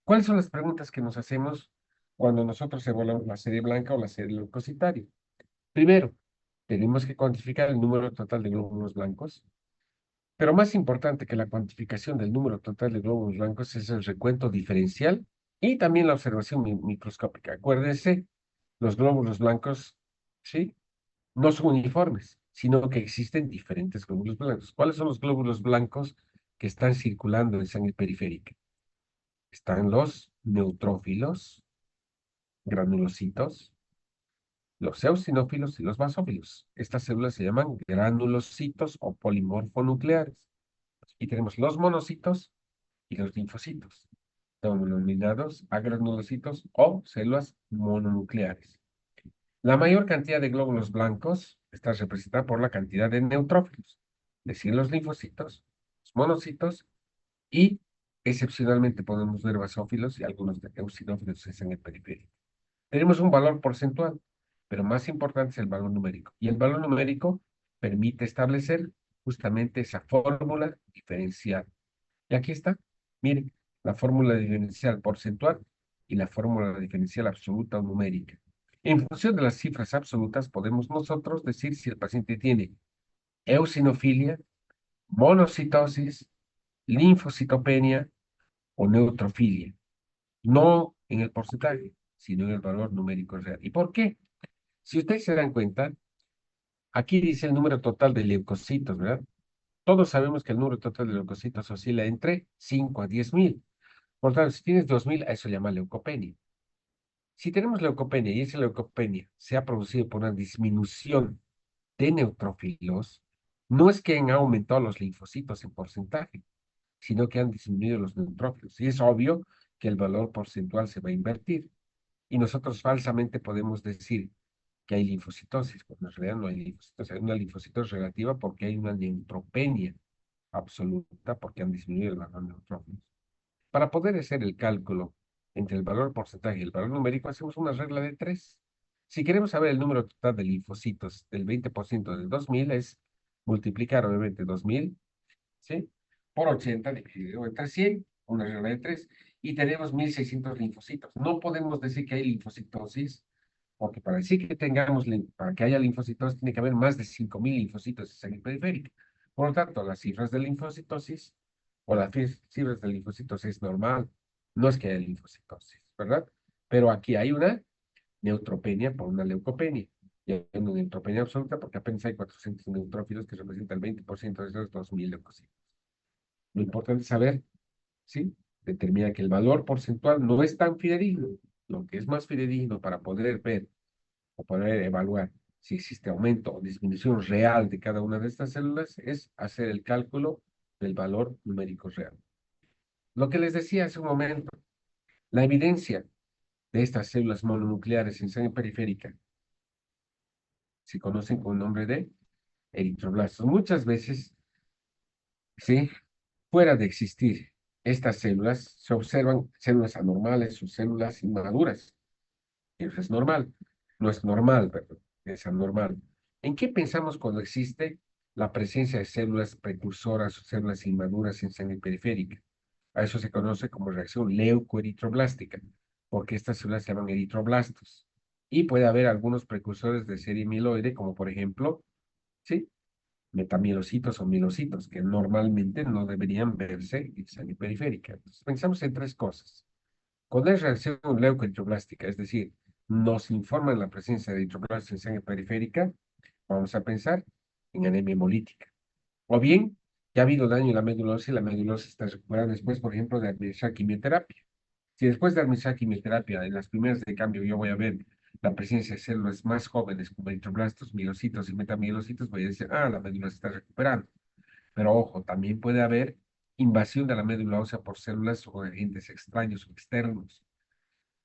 ¿Cuáles son las preguntas que nos hacemos cuando nosotros evaluamos la serie blanca o la serie leucocitaria? Primero, tenemos que cuantificar el número total de glóbulos blancos, pero más importante que la cuantificación del número total de glóbulos blancos es el recuento diferencial y también la observación microscópica. Acuérdense, los glóbulos blancos, ¿sí? No son uniformes, sino que existen diferentes glóbulos blancos. ¿Cuáles son los glóbulos blancos que están circulando en sangre periférica? Están los neutrófilos, granulocitos, los eosinófilos y los basófilos. Estas células se llaman granulocitos o polimorfonucleares. Y tenemos los monocitos y los linfocitos, denominados agranulocitos o células mononucleares. La mayor cantidad de glóbulos blancos está representada por la cantidad de neutrófilos, es decir, los linfocitos, los monocitos y excepcionalmente podemos ver basófilos y algunos de eosinófilos en el periférico. Tenemos un valor porcentual, pero más importante es el valor numérico. Y el valor numérico permite establecer justamente esa fórmula diferencial. Y aquí está, miren, la fórmula diferencial porcentual y la fórmula diferencial absoluta o numérica. En función de las cifras absolutas, podemos nosotros decir si el paciente tiene eosinofilia, monocitosis, linfocitopenia o neutrofilia. No en el porcentaje, sino en el valor numérico real. ¿Y por qué? Si ustedes se dan cuenta, aquí dice el número total de leucocitos, ¿verdad? Todos sabemos que el número total de leucocitos oscila entre 5 a 10.000. Por tanto, si tienes 2.000, a eso se llama leucopenia. Si tenemos leucopenia y esa leucopenia se ha producido por una disminución de neutrófilos, no es que han aumentado los linfocitos en porcentaje, sino que han disminuido los neutrófilos. Y es obvio que el valor porcentual se va a invertir. Y nosotros falsamente podemos decir que hay linfocitosis, cuando en realidad no hay linfocitosis, hay una linfocitosis relativa porque hay una neutropenia absoluta porque han disminuido el valor de neutrófilos. Para poder hacer el cálculo entre el valor porcentaje y el valor numérico, hacemos una regla de 3. Si queremos saber el número total de linfocitos del 20% de 2.000, es multiplicar obviamente 2.000, ¿sí? Por 80 dividido entre 100, una regla de 3, y tenemos 1.600 linfocitos. No podemos decir que hay linfocitosis, porque para decir que para que haya linfocitos, tiene que haber más de 5.000 linfocitos en sangre periférica. Por lo tanto, las cifras de linfocitosis o las cifras de linfocitosis es normal. No es que haya linfocitosis, ¿verdad? Pero aquí hay una neutropenia por una leucopenia. Y hay una neutropenia absoluta porque apenas hay 400 neutrófilos que representan el 20% de esos 2.000 leucocitos. Lo importante es saber, ¿sí? Determina que el valor porcentual no es tan fidedigno. Lo que es más fidedigno para poder ver o poder evaluar si existe aumento o disminución real de cada una de estas células, es hacer el cálculo del valor numérico real. Lo que les decía hace un momento, la evidencia de estas células mononucleares en sangre periférica se conocen con el nombre de eritroblastos. Muchas veces, ¿sí? Fuera de existir estas células, se observan células anormales o células inmaduras. Eso es normal. No es normal, perdón, es anormal. ¿En qué pensamos cuando existe la presencia de células precursoras o células inmaduras en sangre periférica? A eso se conoce como reacción leucoeritroblástica, porque estas células se llaman eritroblastos. Y puede haber algunos precursores de serie mieloide, como por ejemplo, ¿sí? Metamielocitos o mielocitos, que normalmente no deberían verse en sangre periférica. Entonces, pensamos en tres cosas. Con la reacción leucoeritroblástica, es decir, nos informa de la presencia de eritroblastos en sangre periférica, vamos a pensar en anemia hemolítica. O bien, ya ha habido daño en la médula ósea y la médula ósea está recuperada después, por ejemplo, de administrar quimioterapia. Si después de administrar quimioterapia, en las primeras de cambio, yo voy a ver la presencia de células más jóvenes como eritroblastos, mielocitos y metamielocitos, voy a decir, ah, la médula se está recuperando. Pero ojo, también puede haber invasión de la médula ósea por células o agentes extraños o externos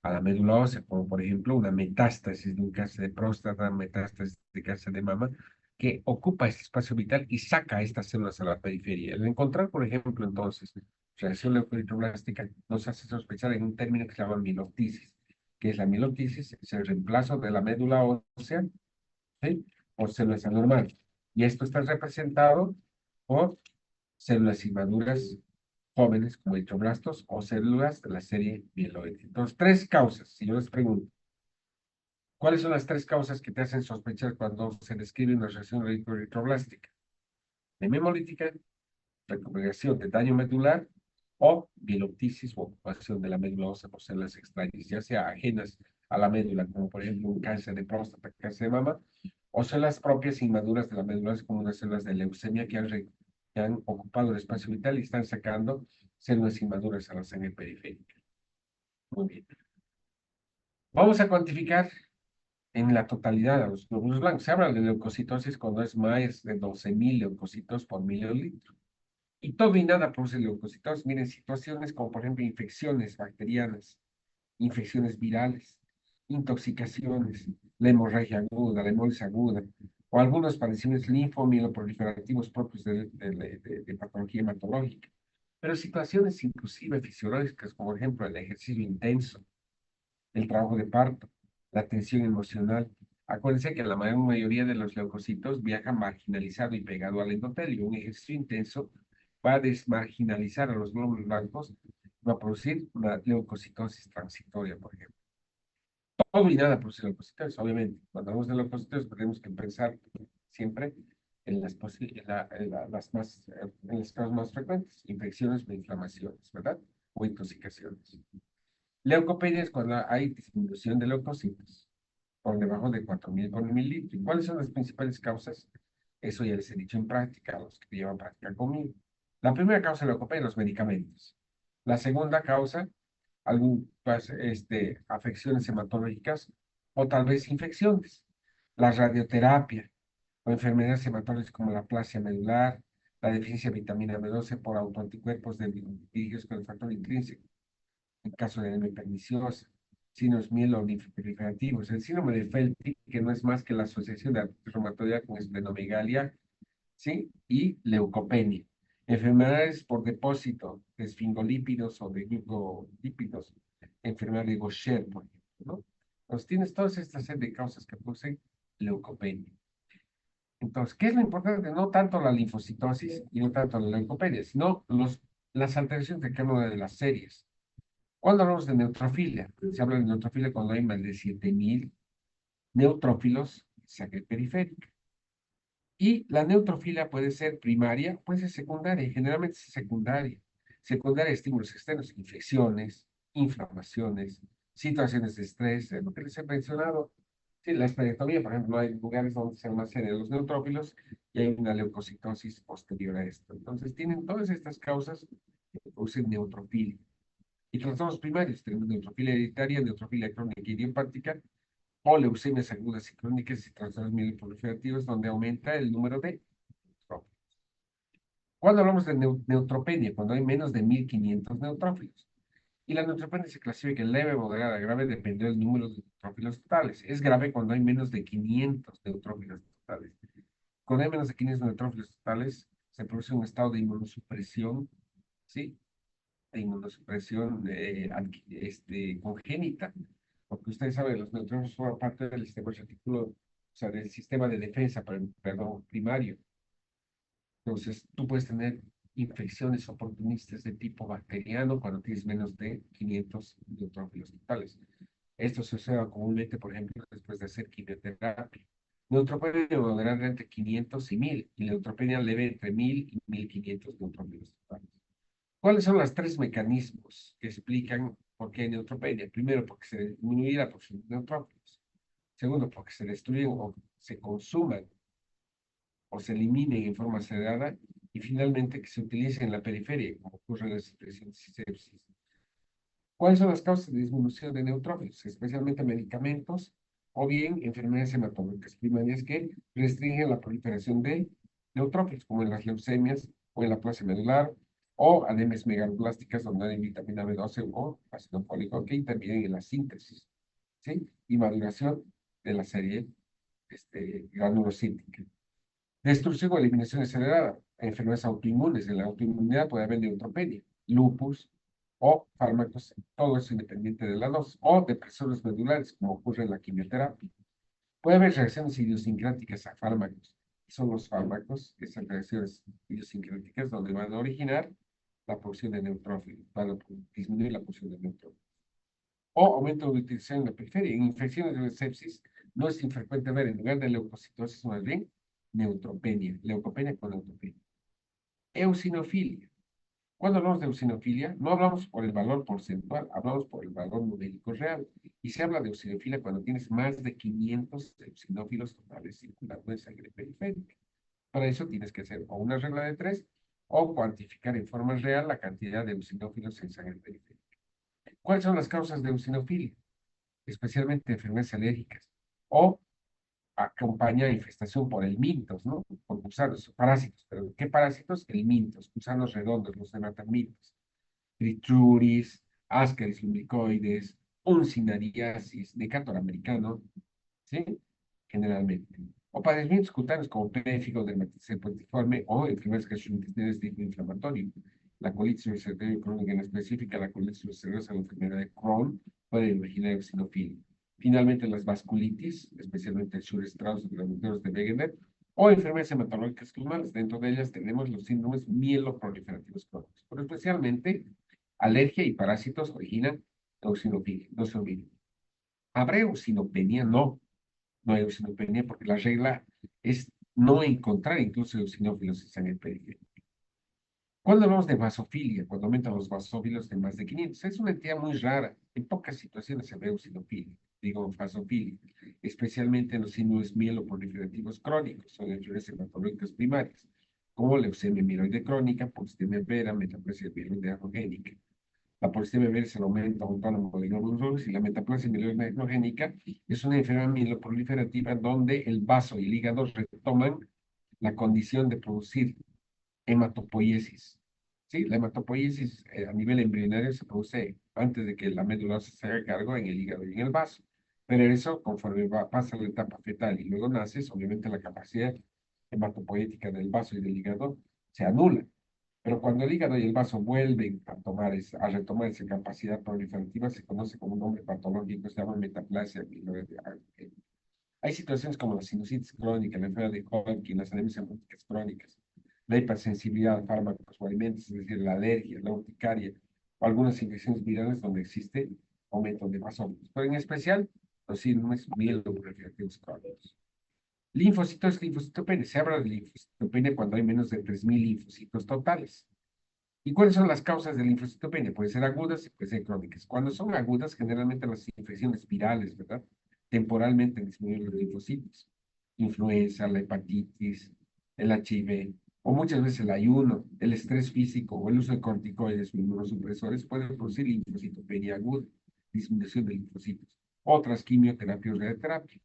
a la médula ósea, como por ejemplo una metástasis de un cáncer de próstata, metástasis de cáncer de mama, que ocupa este espacio vital y saca a estas células a la periferia. El encontrar, por ejemplo, entonces, reacción leucoeritroblástica nos hace sospechar en un término que se llama mieloptisis, que es la mieloptisis, es el reemplazo de la médula ósea, ¿sí? Por células anormales. Y esto está representado por células inmaduras jóvenes como eritroblastos o células de la serie mieloide. Entonces, tres causas. Si yo les pregunto, ¿cuáles son las tres causas que te hacen sospechar cuando se describe una reacción eritroblástica? Anemia hemolítica, recuperación de daño medular o mieloptisis o ocupación de la médula ósea por células extrañas, ya sea ajenas a la médula, como por ejemplo un cáncer de próstata, cáncer de mama, o células propias inmaduras de la médula ósea, como unas células de leucemia que han ocupado el espacio vital y están sacando células inmaduras a la sangre periférica. Muy bien. Vamos a cuantificar en la totalidad a los glóbulos blancos. Se habla de leucocitosis cuando es más de 12.000 leucocitos por mililitro. Y todo y nada produce leucocitos. Miren, situaciones como, por ejemplo, infecciones bacterianas, infecciones virales, intoxicaciones, la hemorragia aguda, la hemolis aguda, o algunos padecimientos linfomielопроliferativos propios de patología hematológica. Pero situaciones inclusive fisiológicas, como por ejemplo el ejercicio intenso, el trabajo de parto, la tensión emocional. Acuérdense que la mayoría de los leucocitos viajan marginalizado y pegado al endotelio. Un ejercicio intenso va a desmarginalizar a los glóbulos blancos, va a producir una leucocitosis transitoria, por ejemplo. Todo y nada produce leucocitosis, obviamente. Cuando hablamos de leucocitosis, tenemos que pensar siempre en en las causas más frecuentes, infecciones o inflamaciones, ¿verdad? O intoxicaciones. Leucopenia es cuando hay disminución de leucocitos por debajo de 4.000 por mililitro. ¿Y cuáles son las principales causas? Eso ya les he dicho en práctica, a los que llevan práctica conmigo. La primera causa de leucopenia, los medicamentos. La segunda causa, algunas afecciones hematológicas o tal vez infecciones. La radioterapia o enfermedades hematológicas como la aplasia medular, la deficiencia de vitamina B12 por autoanticuerpos dirigidos con el factor intrínseco en caso de anemia perniciosa, signos mielolinfoproliferativos. El síndrome de Felty, que no es más que la asociación de artritis reumatoidea con esplenomegalia, ¿sí? Y leucopenia. Enfermedades por depósito de esfingolípidos o de glucolípidos, enfermedad de Gaucher, por ejemplo, ¿no? Entonces tienes todas estas serie de causas que producen leucopenia. Entonces, ¿qué es lo importante? No tanto la linfocitosis y no tanto la leucopenia, sino las alteraciones de cada una de las series. Cuando hablamos de neutrofilia, se habla de neutrofilia cuando hay más de 7.000 neutrófilos en sangre periférica. Y la neutrofilia puede ser primaria, puede ser secundaria, y generalmente es secundaria. Secundaria a estímulos externos, infecciones, inflamaciones, situaciones de estrés, es lo que les he mencionado. Sí, la esplenectomía, por ejemplo, hay lugares donde se almacenan los neutrófilos y hay una leucocitosis posterior a esto. Entonces, tienen todas estas causas que producen neutrofilia. Y trastornos primarios, tenemos neutrofilia hereditaria, neutrofilia crónica idiopática o leucemias agudas y crónicas y trastornos mieloproliferativos, donde aumenta el número de neutrófilos. Cuando hablamos de neutropenia, cuando hay menos de 1500 neutrófilos. Y la neutropenia se clasifica en leve, moderada, grave, dependiendo del número de neutrófilos totales. Es grave cuando hay menos de 500 neutrófilos totales. Cuando hay menos de 500 neutrófilos totales, se produce un estado de inmunosupresión, ¿sí? De inmunosupresión congénita, porque ustedes saben, los neutrófilos forman parte del sistema retículo, o sea, del sistema de defensa, perdón, primario. Entonces, tú puedes tener infecciones oportunistas de tipo bacteriano cuando tienes menos de 500 neutrófilos totales. Esto se observa comúnmente, por ejemplo, después de hacer quimioterapia. Neutropenia moderada entre 500 y 1000, y neutropenia leve entre 1000 y 1500 neutrófilos totales. ¿Cuáles son los tres mecanismos que explican por qué hay neutropenia? Primero, porque se disminuye la producción de neutrófilos. Segundo, porque se destruyen o se consuman o se eliminen en forma acelerada. Y finalmente, que se utilicen en la periferia, como ocurre en las situaciones de sepsis. ¿Cuáles son las causas de disminución de neutrófilos? Especialmente medicamentos o bien enfermedades hematológicas primarias que restringen la proliferación de neutrófilos, como en las leucemias o en la plasia medular, o anemias megaloblásticas donde hay vitamina B12 o ácido fólico que intervienen en la síntesis, ¿sí? Y maduración de la serie granulocítica. Destrucción o eliminación acelerada. Enfermedades autoinmunes. En la autoinmunidad puede haber neutropenia, lupus o fármacos, todo eso independiente de la dosis, o depresores medulares, como ocurre en la quimioterapia. Puede haber reacciones idiosincráticas a fármacos. Son los fármacos, esas reacciones idiosincráticas, donde van a originar la producción de neutrófilos, van a disminuir la producción de neutrófilos. O aumento de utilización en la periferia. En infecciones de sepsis no es infrecuente ver en lugar de leucocitosis más bien neutropenia, leucopenia con neutropenia. Eosinofilia. Cuando hablamos de eosinofilia, no hablamos por el valor porcentual, hablamos por el valor numérico real. Y se habla de eosinofilia cuando tienes más de 500 eosinófilos totales circulando en sangre periférica. Para eso tienes que hacer o una regla de 3 o cuantificar en forma real la cantidad de eosinófilos en sangre periférica. ¿Cuáles son las causas de eosinofilia? Especialmente enfermedades alérgicas, o acompaña a infestación por el mintos, ¿no? Por gusanos, parásitos. ¿Pero qué parásitos? El mintos, gusanos redondos, los nematomintos. Tritruris, Ascaris lumbricoides, uncinariasis, Decatur americano, ¿sí? Generalmente. O padecimientos cutáneos como péfigo, dermatitis septiforme o enfermedades gastrointestinales de tipo inflamatorio. La colitis ulcerosa crónica en específica, la colitis ulcerosa, la enfermedad de Crohn, puede originar eosinofilia. Finalmente, las vasculitis, especialmente el Shure-Strauss, los de Wegener, o enfermedades hematológicas clonales. Dentro de ellas tenemos los síndromes mieloproliferativos crónicos, pero especialmente alergia y parásitos originan eosinofilia, no se olviden. ¿Habrá eosinopenia? No, no hay eosinopenia porque la regla es no encontrar incluso eosinófilos en sangre periférica. Cuando hablamos de vasofilia, cuando aumentan los basófilos de más de 500, es una entidad muy rara. En pocas situaciones se ve eosinofilia, digo vasofilia, especialmente en los síndromes mieloproliferativos crónicos o en enfermedades hematológicas primarias, como leucemia mieloide crónica, polistemia vera, metaplasia mieloide neurogénica. La polistemia vera es el aumento autónomo de glóbulos rojos y la metaplasia mieloide neurogénica es una enfermedad mieloproliferativa donde el vaso y el hígado retoman la condición de producir hematopoiesis. ¿Sí? La hematopoiesis a nivel embrionario se produce antes de que la médula se haga cargo en el hígado y en el vaso. Pero eso, conforme pasa la etapa fetal y luego naces, obviamente la capacidad hematopoética del vaso y del hígado se anula. Pero cuando el hígado y el vaso vuelven a retomar esa capacidad proliferativa, se conoce como un nombre patológico, se llama metaplasia. Hay situaciones como la sinusitis crónica, la enfermedad de Hodgkin, las anemias hemolíticas crónicas, la hipersensibilidad a fármacos o alimentos, es decir, la alergia, la urticaria o algunas infecciones virales donde existe aumento de basófilos. Pero en especial, los síndromes mieloproliferativos crónicos. Linfocitos, linfocitopenia. Se habla de linfocitopenia cuando hay menos de 3000 linfocitos totales. ¿Y cuáles son las causas de linfocitopenia? Pueden ser agudas y pueden ser crónicas. Cuando son agudas, generalmente las infecciones virales, ¿verdad? Temporalmente disminuyen los linfocitos. Influenza, la hepatitis, el HIV, o muchas veces el ayuno, el estrés físico o el uso de corticoides o inmunosupresores pueden producir linfocitopenia aguda, disminución de linfocitos. otras quimioterapia o radioterapia.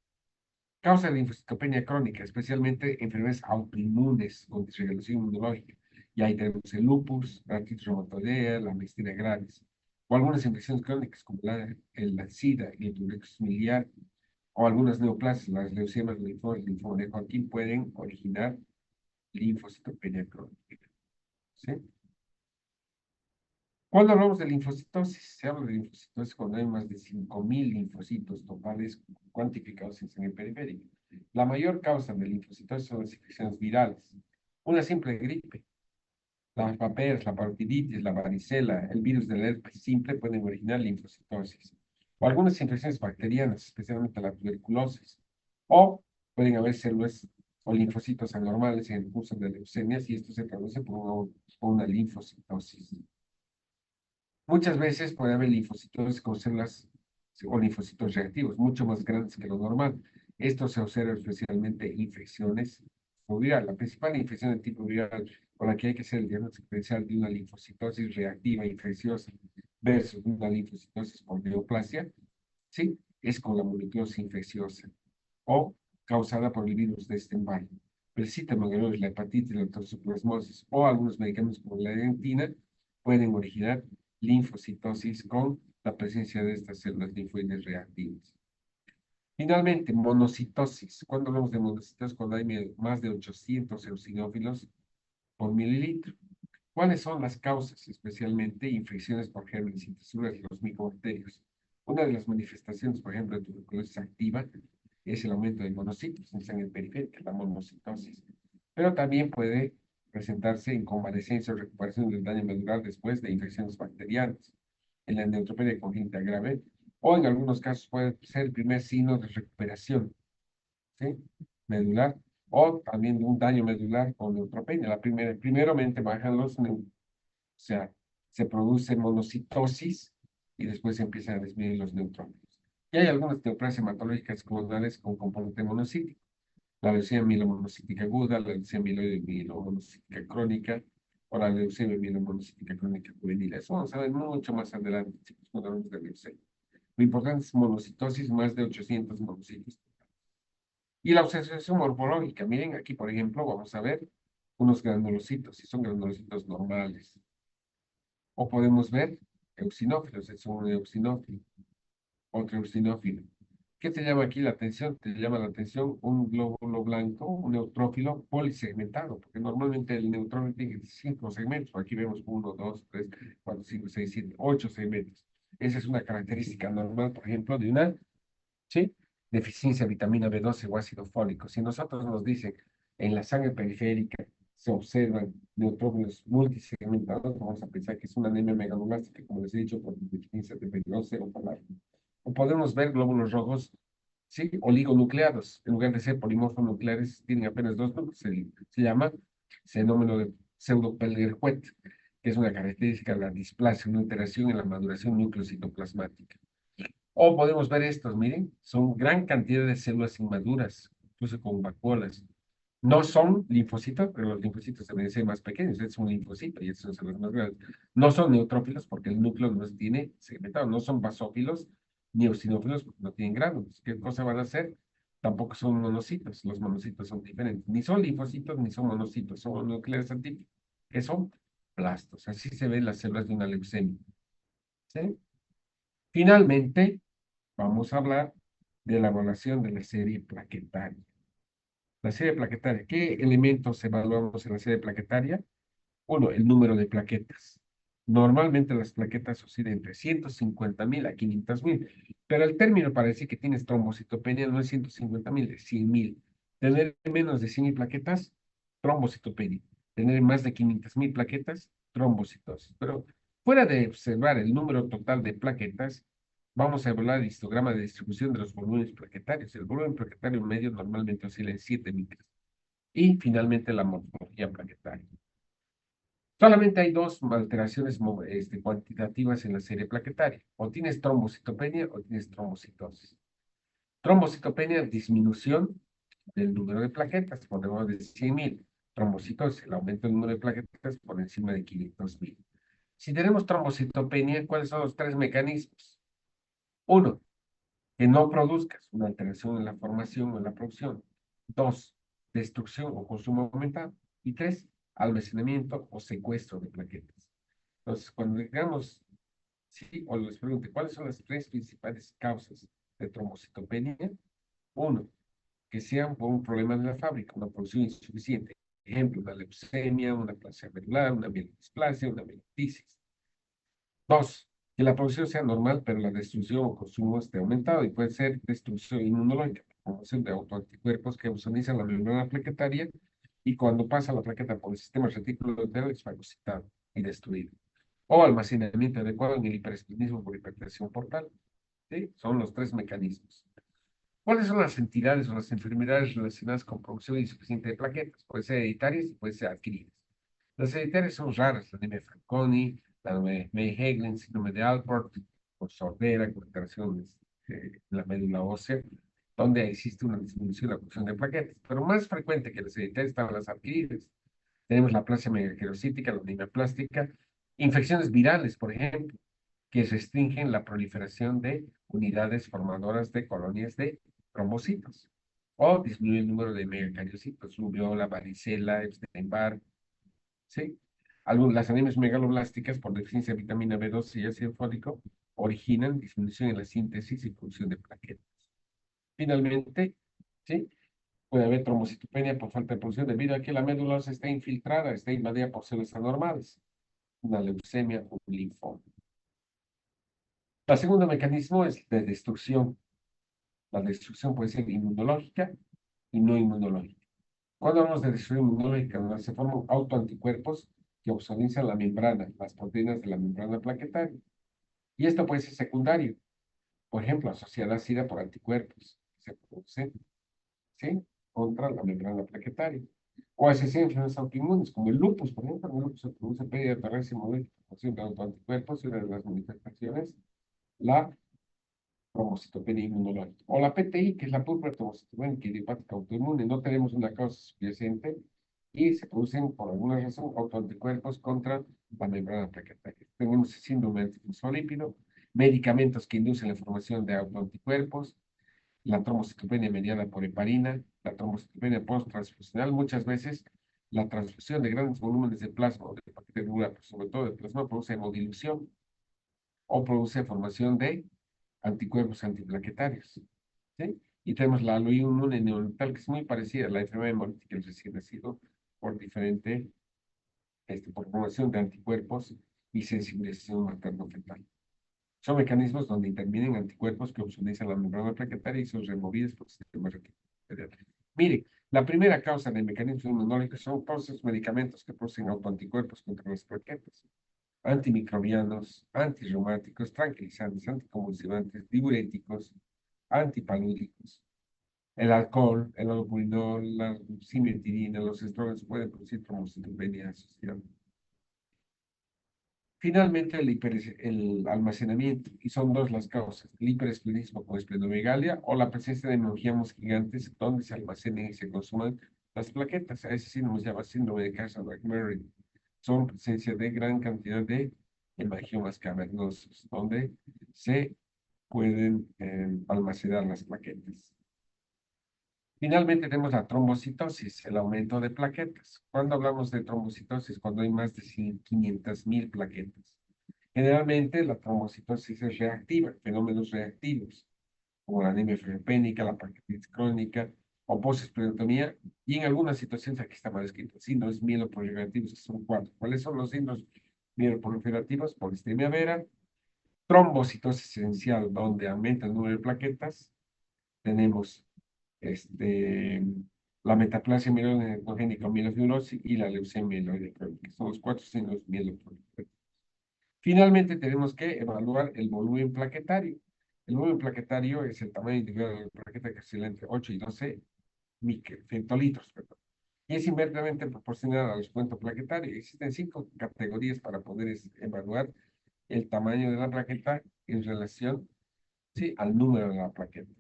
Causa de linfocitopenia crónica, especialmente enfermedades autoinmunes con disregulación inmunológica. Y ahí tenemos el lupus, la artritis reumatoidea, la miastenia gravis, o algunas infecciones crónicas como la SIDA y el tuberculosis miliar, o algunas neoplasias, las leucemias, linfomas, linfoma de Hodgkin, pueden originar linfocitopenia crónica. ¿Sí? Cuando hablamos de linfocitosis, se habla de linfocitosis cuando hay más de 5.000 linfocitos totales cuantificados en sangre periférica. La mayor causa de linfocitosis son las infecciones virales. Una simple gripe, las paperas, la parotiditis, la varicela, el virus del herpes simple pueden originar linfocitosis. O algunas infecciones bacterianas, especialmente la tuberculosis. O pueden haber células o linfocitos anormales en el curso de leucemias y esto se produce por una linfocitosis. Muchas veces puede haber linfocitos con células o linfocitos reactivos, mucho más grandes que lo normal. Esto se observa especialmente en infecciones tipo viral. La principal infección de tipo viral con la que hay que hacer el diagnóstico diferencial de una linfocitosis reactiva infecciosa versus una linfocitosis por neoplasia, ¿sí? Es con la mononucleosis infecciosa o causada por el virus de Epstein-Barr. El citomegalovirus, la hepatitis, la toxoplasmosis o algunos medicamentos como la dentina pueden originar linfocitosis con la presencia de estas células linfoides reactivas. Finalmente, monocitosis. Cuando hablamos de monocitosis, cuando hay más de 800 eosinófilos por mililitro. ¿Cuáles son las causas? Especialmente infecciones por gérmenes intracellulares, los micobacterios. Una de las manifestaciones, por ejemplo, de tuberculosis activa es el aumento de monocitos en sangre periférica, la monocitosis. Pero también puede presentarse en convalescencia o recuperación del daño medular después de infecciones bacterianas, en la neutropenia congénita grave, o en algunos casos puede ser el primer signo de recuperación, ¿sí? Medular, o también de un daño medular con neutropenia. Primeramente bajan o sea, se produce monocitosis y después se empiezan a disminuir los neutrófilos. Y hay algunas neoplasias hematológicas clonales con componente monocítico. La leucemia mielomonocítica aguda, la leucemia mielomonocítica crónica o la leucemia mielomonocítica crónica juvenil. Eso vamos a ver mucho más adelante, chicos, cuando hablamos de leucemia. Lo importante es monocitosis, más de 800 monocitos. Y la observación morfológica. Miren aquí, por ejemplo, vamos a ver unos granulocitos, si son granulocitos normales. O podemos ver eosinófilos, es un eosinófilo, otro eosinófilo. ¿Qué te llama aquí la atención? Te llama la atención un glóbulo blanco, un neutrófilo polisegmentado, porque normalmente el neutrófilo tiene 5 segmentos. Aquí vemos 1, 2, 3, 4, 5, 6, 7, 8 segmentos. Esa es una característica normal, por ejemplo, de una, ¿sí? Deficiencia de vitamina B12 o ácido fólico. Si nosotros nos dicen en la sangre periférica se observan neutrófilos multisegmentados, vamos a pensar que es una anemia megaloblástica, como les he dicho, por deficiencia de B12 o por la... O podemos ver glóbulos rojos, ¿sí? Oligonucleados. En lugar de ser polimorfonucleares, tienen apenas dos núcleos. Se llama fenómeno de pseudo-Pelger-Huet, que es una característica de la displasia, una alteración en la maduración nucleocitoplasmática. O podemos ver estos, miren, son gran cantidad de células inmaduras, incluso con vacuolas. No son linfocitos, pero los linfocitos deben ser más pequeños. Este es un linfocito y estos son células más grandes. No son neutrófilos porque el núcleo no se tiene segmentado. No son basófilos ni eosinófilos porque no tienen gránulos. ¿Qué cosa van a hacer? Tampoco son monocitos. Los monocitos son diferentes. Ni son linfocitos ni son monocitos. Son nucleares atípicos, que son plastos. Así se ven las células de una leucemia. ¿Sí? Finalmente, vamos a hablar de la evaluación de la serie plaquetaria. La serie plaquetaria, ¿qué elementos evaluamos en la serie plaquetaria? Uno, el número de plaquetas. Normalmente las plaquetas oscilan entre 150.000 a 500.000, pero el término para decir que tienes trombocitopenia no es 150.000, es 100.000. Tener menos de 100.000 plaquetas, trombocitopenia. Tener más de 500.000 plaquetas, trombocitosis. Pero fuera de observar el número total de plaquetas, vamos a evaluar el histograma de distribución de los volúmenes plaquetarios. El volumen plaquetario medio normalmente oscila en 7 micras. Y finalmente la morfología plaquetaria. Solamente hay dos alteraciones cuantitativas en la serie plaquetaria. O tienes trombocitopenia o tienes trombocitosis. Trombocitopenia, disminución del número de plaquetas, por debajo de 100.000. Trombocitosis, el aumento del número de plaquetas por encima de 500.000. Si tenemos trombocitopenia, ¿cuáles son los tres mecanismos? Uno, que no produzcas una alteración en la formación o en la producción. 2, destrucción o consumo aumentado. Y 3, almacenamiento o secuestro de plaquetas. Entonces, cuando digamos, sí, o les pregunte, ¿cuáles son las tres principales causas de trombocitopenia? Uno, que sean por un problema de la fábrica, una producción insuficiente. Ejemplo, una leucemia, una plasia medular, una mielodisplasia, una mielitisis. 2, que la producción sea normal, pero la destrucción o consumo esté aumentado y puede ser destrucción inmunológica, formación de autoanticuerpos que ozonizan la membrana plaquetaria y cuando pasa la plaqueta por el sistema retículo entero es fagocitado y destruido. O almacenamiento adecuado en el hiperesplenismo por hipertensión portal. ¿Sí? Son los tres mecanismos. ¿Cuáles son las entidades o las enfermedades relacionadas con producción insuficiente de plaquetas? Pueden ser hereditarias y pueden ser adquiridas. Las hereditarias son raras, la anemia Fanconi, la anemia May-Heglen, síndrome de Alport, con sordera, con alteraciones de la médula ósea, donde existe una disminución de la producción de plaquetas. Pero más frecuente que las hereditarias están las adquiridas. Tenemos la plasia megaquerocítica, la anemia plástica, infecciones virales, por ejemplo, que restringen la proliferación de unidades formadoras de colonias de trombocitos o disminuye el número de megacariocitos, rubiola, varicela, Epstein-Barr, ¿sí? Las anemias megaloblásticas por deficiencia de vitamina B12 y ácido fólico originan disminución en la síntesis y producción de plaquetas. Finalmente, ¿sí? Puede haber trombocitopenia por falta de producción debido a que la médula ósea está infiltrada, está invadida por células anormales, una leucemia o un linfoma. El segundo mecanismo es de destrucción. La destrucción puede ser inmunológica y no inmunológica. Cuando hablamos de destrucción inmunológica, se forman autoanticuerpos que obsolizan la membrana, las proteínas de la membrana plaquetaria. Y esto puede ser secundario, por ejemplo, asociada a SIDA por anticuerpos que se producen, ¿sí? Contra la membrana plaquetaria. O asociación a enfermedades autoinmunes, como el lupus, por ejemplo. El lupus se produce pérdida de torrencia inmunológica de autoanticuerpos y una de las manifestaciones, la trombocitopenia inmunológica. O la PTI, que es la púrpura trombocitopenia idiopática autoinmune. No tenemos una causa subyacente y se producen por alguna razón autoanticuerpos contra la membrana plaquetaria. Tenemos el síndrome antifosfolípido, medicamentos que inducen la formación de autoanticuerpos, la trombocitopenia mediada por heparina, la trombocitopenia post-transfusional. Muchas veces la transfusión de grandes volúmenes de plasma o de paquete pero sobre todo de plasma, produce hemodilución o produce formación de anticuerpos antiplaquetarios. ¿Sí? Y tenemos la aloinmune neonatal, que es muy parecida a la enfermedad hemolítica del recién nacido, por diferente, por formación de anticuerpos y sensibilización materno-fetal. Son mecanismos donde intervienen anticuerpos que obsolizan la membrana plaquetaria y son removidos por el sistema reticular. Mire, la primera causa de mecanismos inmunológicos son todos esos medicamentos que producen autoanticuerpos contra las plaquetas. Antimicrobianos, antirreumáticos, tranquilizantes, anticonvulsivantes, diuréticos, antipalúdicos. El alcohol, el albuminol, la cimetidina, los estrógenos pueden producir trombocitopenia asociada. Finalmente, el almacenamiento, y son dos las causas, el hiperesplenismo con esplenomegalia o la presencia de hemangiomas gigantes donde se almacenan y se consuman las plaquetas. A ese síndrome se llama síndrome de Casa-Mcmurray. Son presencia de gran cantidad de hemangiomas cavernosos donde se pueden almacenar las plaquetas. Finalmente tenemos la trombocitosis, el aumento de plaquetas. Cuando hablamos de trombocitosis, cuando hay más de 500.000 plaquetas. Generalmente la trombocitosis es reactiva, fenómenos reactivos, como la anemia ferropénica, la pancreatitis crónica o posesplerotomía, y en algunas situaciones, aquí está mal escrito, síndromes mieloproliferativos, que son 4. ¿Cuáles son los síndromes mieloproliferativos? Polistemia vera, trombocitosis esencial, donde aumenta el número de plaquetas. Tenemos la metaplasia mieloendogenérica o mielofibrosis y la leucemia mieloide crónica. Son los 4 síndromes mieloproliferativos. Finalmente, tenemos que evaluar el volumen plaquetario. El volumen plaquetario es el tamaño individual de la plaqueta que oscila entre 8 y 12 femtolitros, perdón. Y es inversamente proporcional al descuento plaquetario. Existen 5 categorías para poder evaluar el tamaño de la plaqueta en relación, ¿sí?, al número de la plaqueta.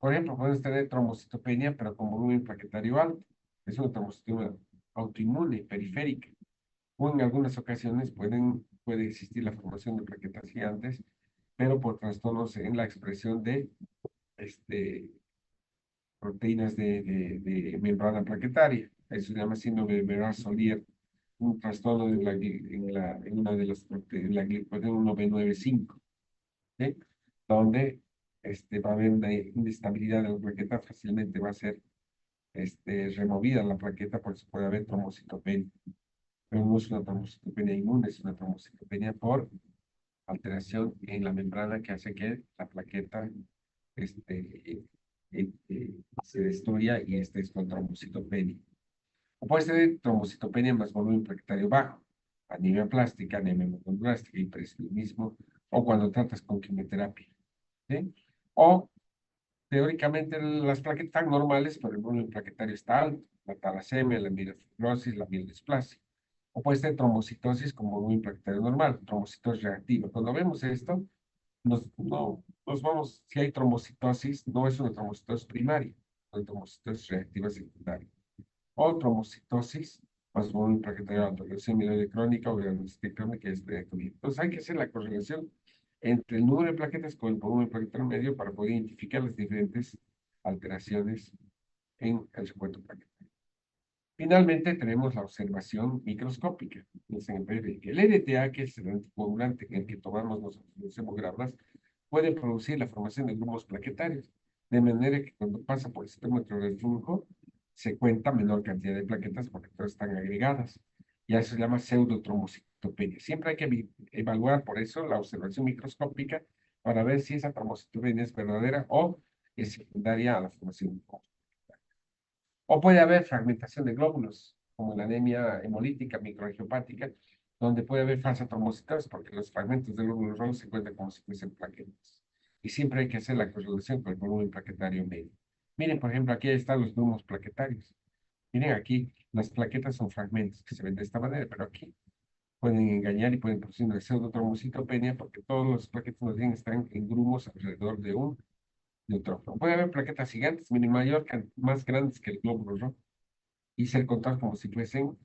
Por ejemplo, puedes tener trombocitopenia, pero con volumen plaquetario alto. Es una trombocitopenia autoinmune, periférica. O en algunas ocasiones puede existir la formación de plaquetas gigantes pero por trastornos en la expresión de proteínas de membrana plaquetaria. Eso se llama síndrome de Merah-Solier, un trastorno en una de las proteínas, la glicoproteína 1B95, ¿sí? Donde va a haber una inestabilidad de la plaqueta, fácilmente va a ser removida la plaqueta, por eso puede haber trombocitopenia. Pero no es una trombocitopenia inmune, es una trombocitopenia por alteración en la membrana que hace que la plaqueta se destruya y es con trombocitopenia. O puede ser trombocitopenia más volumen plaquetario bajo, anemia plástica, anemia hemoglobinástica, hiperestilismo, o cuando tratas con quimioterapia, ¿sí? O teóricamente las plaquetas están normales, pero el volumen plaquetario está alto, la talasemia, la mielofibrosis, la mielodisplasia. O puede ser trombocitosis con volumen plaquetario normal, trombocitosis reactiva. Cuando vemos esto, nos vamos, si hay trombocitosis, no es una trombocitosis primaria, es una trombocitosis reactiva secundaria. O trombocitosis, más volumen plaquetario alto, leucemia mieloide crónica o granulocytic crónica, que es de COVID. Entonces hay que hacer la correlación entre el número de plaquetas con el volumen plaquetario medio para poder identificar las diferentes alteraciones en el recuento plaquetario. Finalmente tenemos la observación microscópica. El EDTA, que es el anticoagulante en el que tomamos los hemogramas, puede producir la formación de grumos plaquetarios, de manera que cuando pasa por el citómetro del flujo, se cuenta menor cantidad de plaquetas porque todas están agregadas. Y a eso se llama pseudotrombocitopenia. Siempre hay que evaluar por eso la observación microscópica para ver si esa trombocitopenia es verdadera o es secundaria a la formación de grumos. O puede haber fragmentación de glóbulos, como la anemia hemolítica microangiopática, donde puede haber falsa trombocitosis, porque los fragmentos de glóbulos rojos se cuentan como si fuesen plaquetas. Y siempre hay que hacer la correlación con el volumen plaquetario medio. Miren, por ejemplo, aquí están los grumos plaquetarios. Miren aquí, las plaquetas son fragmentos que se ven de esta manera, pero aquí pueden engañar y pueden producir una pseudotrombocitopenia porque todos los plaquetas más bien están en grumos alrededor de un neutrófilo. Puede haber plaquetas gigantes, mayor, más grandes que el glóbulo rojo y ser contados como si fuesen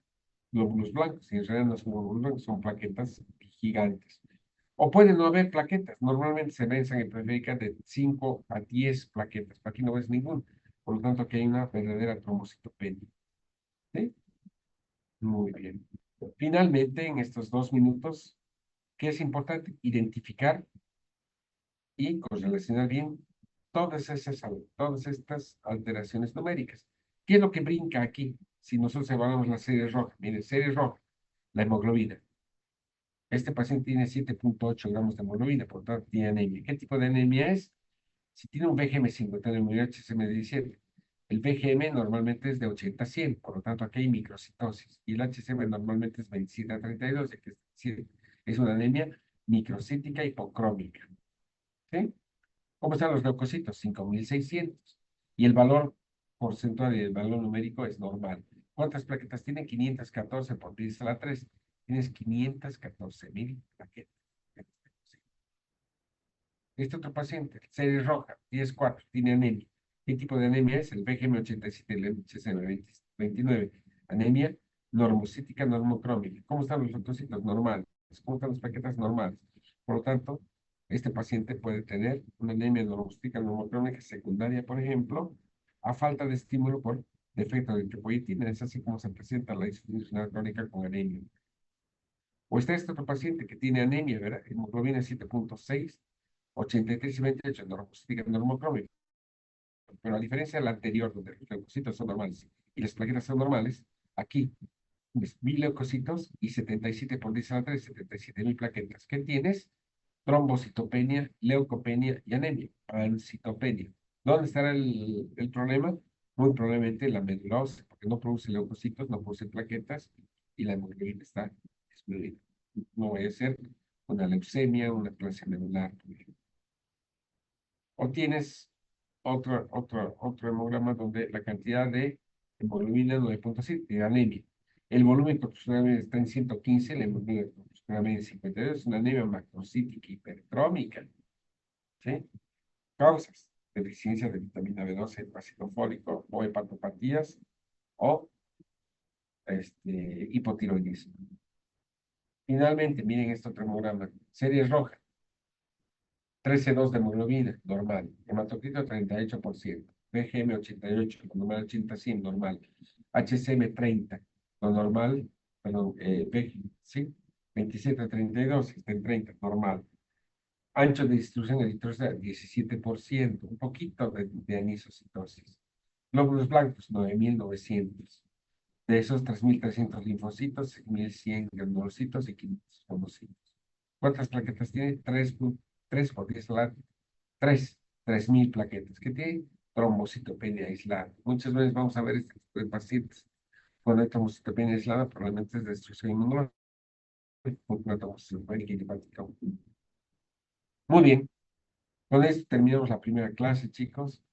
glóbulos blancos. Y en realidad no son glóbulos blancos, son plaquetas gigantes. O puede no haber plaquetas. Normalmente se ven en sangre periférica de 5 a 10 plaquetas. Aquí no ves ninguna. Por lo tanto, aquí hay una verdadera trombocitopenia. ¿Sí? Muy bien. Finalmente, en estos 2 minutos, ¿qué es importante? Identificar y correlacionar bien todas estas alteraciones numéricas. ¿Qué es lo que brinca aquí? Si nosotros evaluamos la serie roja, miren, serie roja, la hemoglobina. Este paciente tiene 7.8 gramos de hemoglobina, por lo tanto tiene anemia. ¿Qué tipo de anemia es? Si tiene un VGM5, tiene un HCM de 17. El VGM normalmente es de 80 a 100, por lo tanto aquí hay microcitosis. Y el HCM normalmente es 27 a 32, es decir, es una anemia microcítica hipocrómica. ¿Sí? ¿Cómo están los leucocitos? 5.600. Y el valor porcentual y el valor numérico es normal. ¿Cuántas plaquetas tiene? 514 por 10 a la 3. Tienes 514.000 plaquetas. Este otro paciente, serie roja, 10.4, tiene anemia. ¿Qué tipo de anemia es? El VGM87, el HCM29. Anemia normocítica, normocrómica. ¿Cómo están los leucocitos? Normales. ¿Cómo están las plaquetas? Normales. Por lo tanto, este paciente puede tener una anemia normocítica, normocrómica secundaria, por ejemplo, a falta de estímulo por defecto de eritropoyetina. Es así como se presenta la insuficiencia crónica con anemia. O está este otro paciente que tiene anemia, ¿verdad? Hemoglobina 7.6, 83 y 28, normocítica, normocrómica. Pero a diferencia de la anterior, donde los leucocitos son normales y las plaquetas son normales, aquí, 1.000 leucocitos y 77 por 10 a la 3, 77.000 plaquetas. ¿Qué tienes? Trombocitopenia, leucopenia y anemia, pancitopenia. ¿Dónde estará el problema? Muy probablemente en la médula ósea, porque no produce leucocitos, no produce plaquetas y la hemoglobina está disminuida. No vaya a ser una leucemia, una plasia medular, por ejemplo. O tienes otro hemograma donde la cantidad de hemoglobina 9.7, de anemia. El volumen constitucional está en 115, la hemoglobina constitucional en 52, es una anemia macrocítica hipertrómica. ¿Sí? Causas: deficiencia de vitamina B12, ácido fólico, o hepatopatías, o hipotiroidismo. Finalmente, miren este otro hemograma, serie roja. 13,2 de hemoglobina, normal. Hematocrito 38%. BGM 88, lo normal 80-100, normal. HCM 30, lo normal, perdón, sí, 27-32, está en 30, normal. Ancho de distribución eritrocita 17%, un poquito de anisocitosis. Glóbulos blancos 9,900. De esos 3,300 linfocitos, 6,100 granulocitos y 500 monocitos. ¿Cuántas plaquetas tiene? 3 por 10 a la 3,000 plaquetas. ¿Qué tiene? Trombocitopenia aislada. Muchas veces vamos a ver este tipo de pacientes. Cuando hay trombocitopenia aislada, probablemente es destrucción inmunológica, una trombocitopenia idiopática. Muy bien. Con esto terminamos la primera clase, chicos.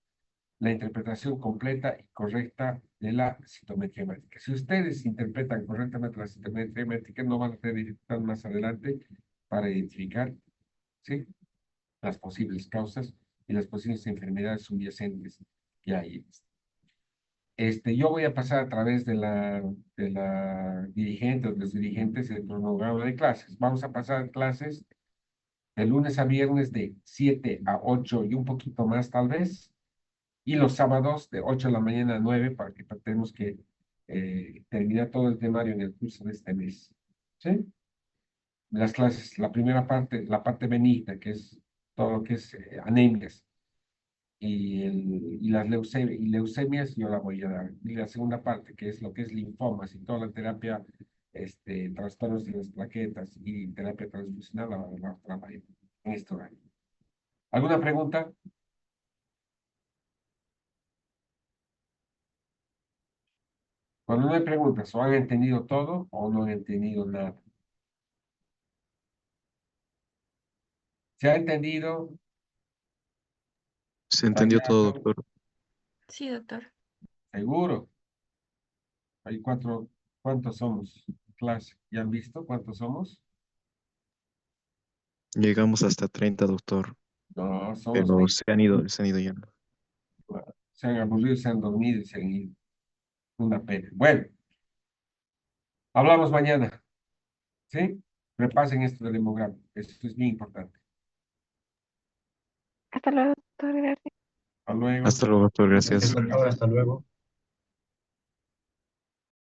La interpretación completa y correcta de la citometría hemática. Si ustedes interpretan correctamente la citometría hemática, no van a tener dificultad más adelante para identificar, ¿sí?, las posibles causas y las posibles enfermedades subyacentes que hay. Yo voy a pasar a través de la dirigente o de los dirigentes el cronograma de clases. Vamos a pasar clases de lunes a viernes de 7 a 8 y un poquito más tal vez, y los sábados de 8 de la mañana a 9 para que tenemos que terminar todo el temario en el curso de este mes. ¿Sí? Las clases, la primera parte, la parte benigna, que es todo lo que es anemias y las leucemias, yo la voy a dar. Y la segunda parte, que es lo que es linfomas y toda la terapia, trastornos de las plaquetas y terapia transfusional, la trabajo en este horario. ¿Alguna pregunta? Cuando no hay preguntas, o han entendido todo o no han entendido nada. ¿Se ha entendido? Se entendió todo, Tallato, doctor. Sí, doctor. seguro. Hay ¿cuántos somos? Clase, ¿ya han visto cuántos somos? Llegamos hasta 30, doctor, No, somos pero 20. se han ido ya. Se han aburrido, se han dormido y se han ido. Una pena. Bueno, hablamos mañana, ¿sí? Repasen esto del hemograma. Esto es bien importante. Hasta luego, doctor. Gracias. Hasta luego. Hasta luego, doctor, Gracias, gracias. doctor. Hasta luego.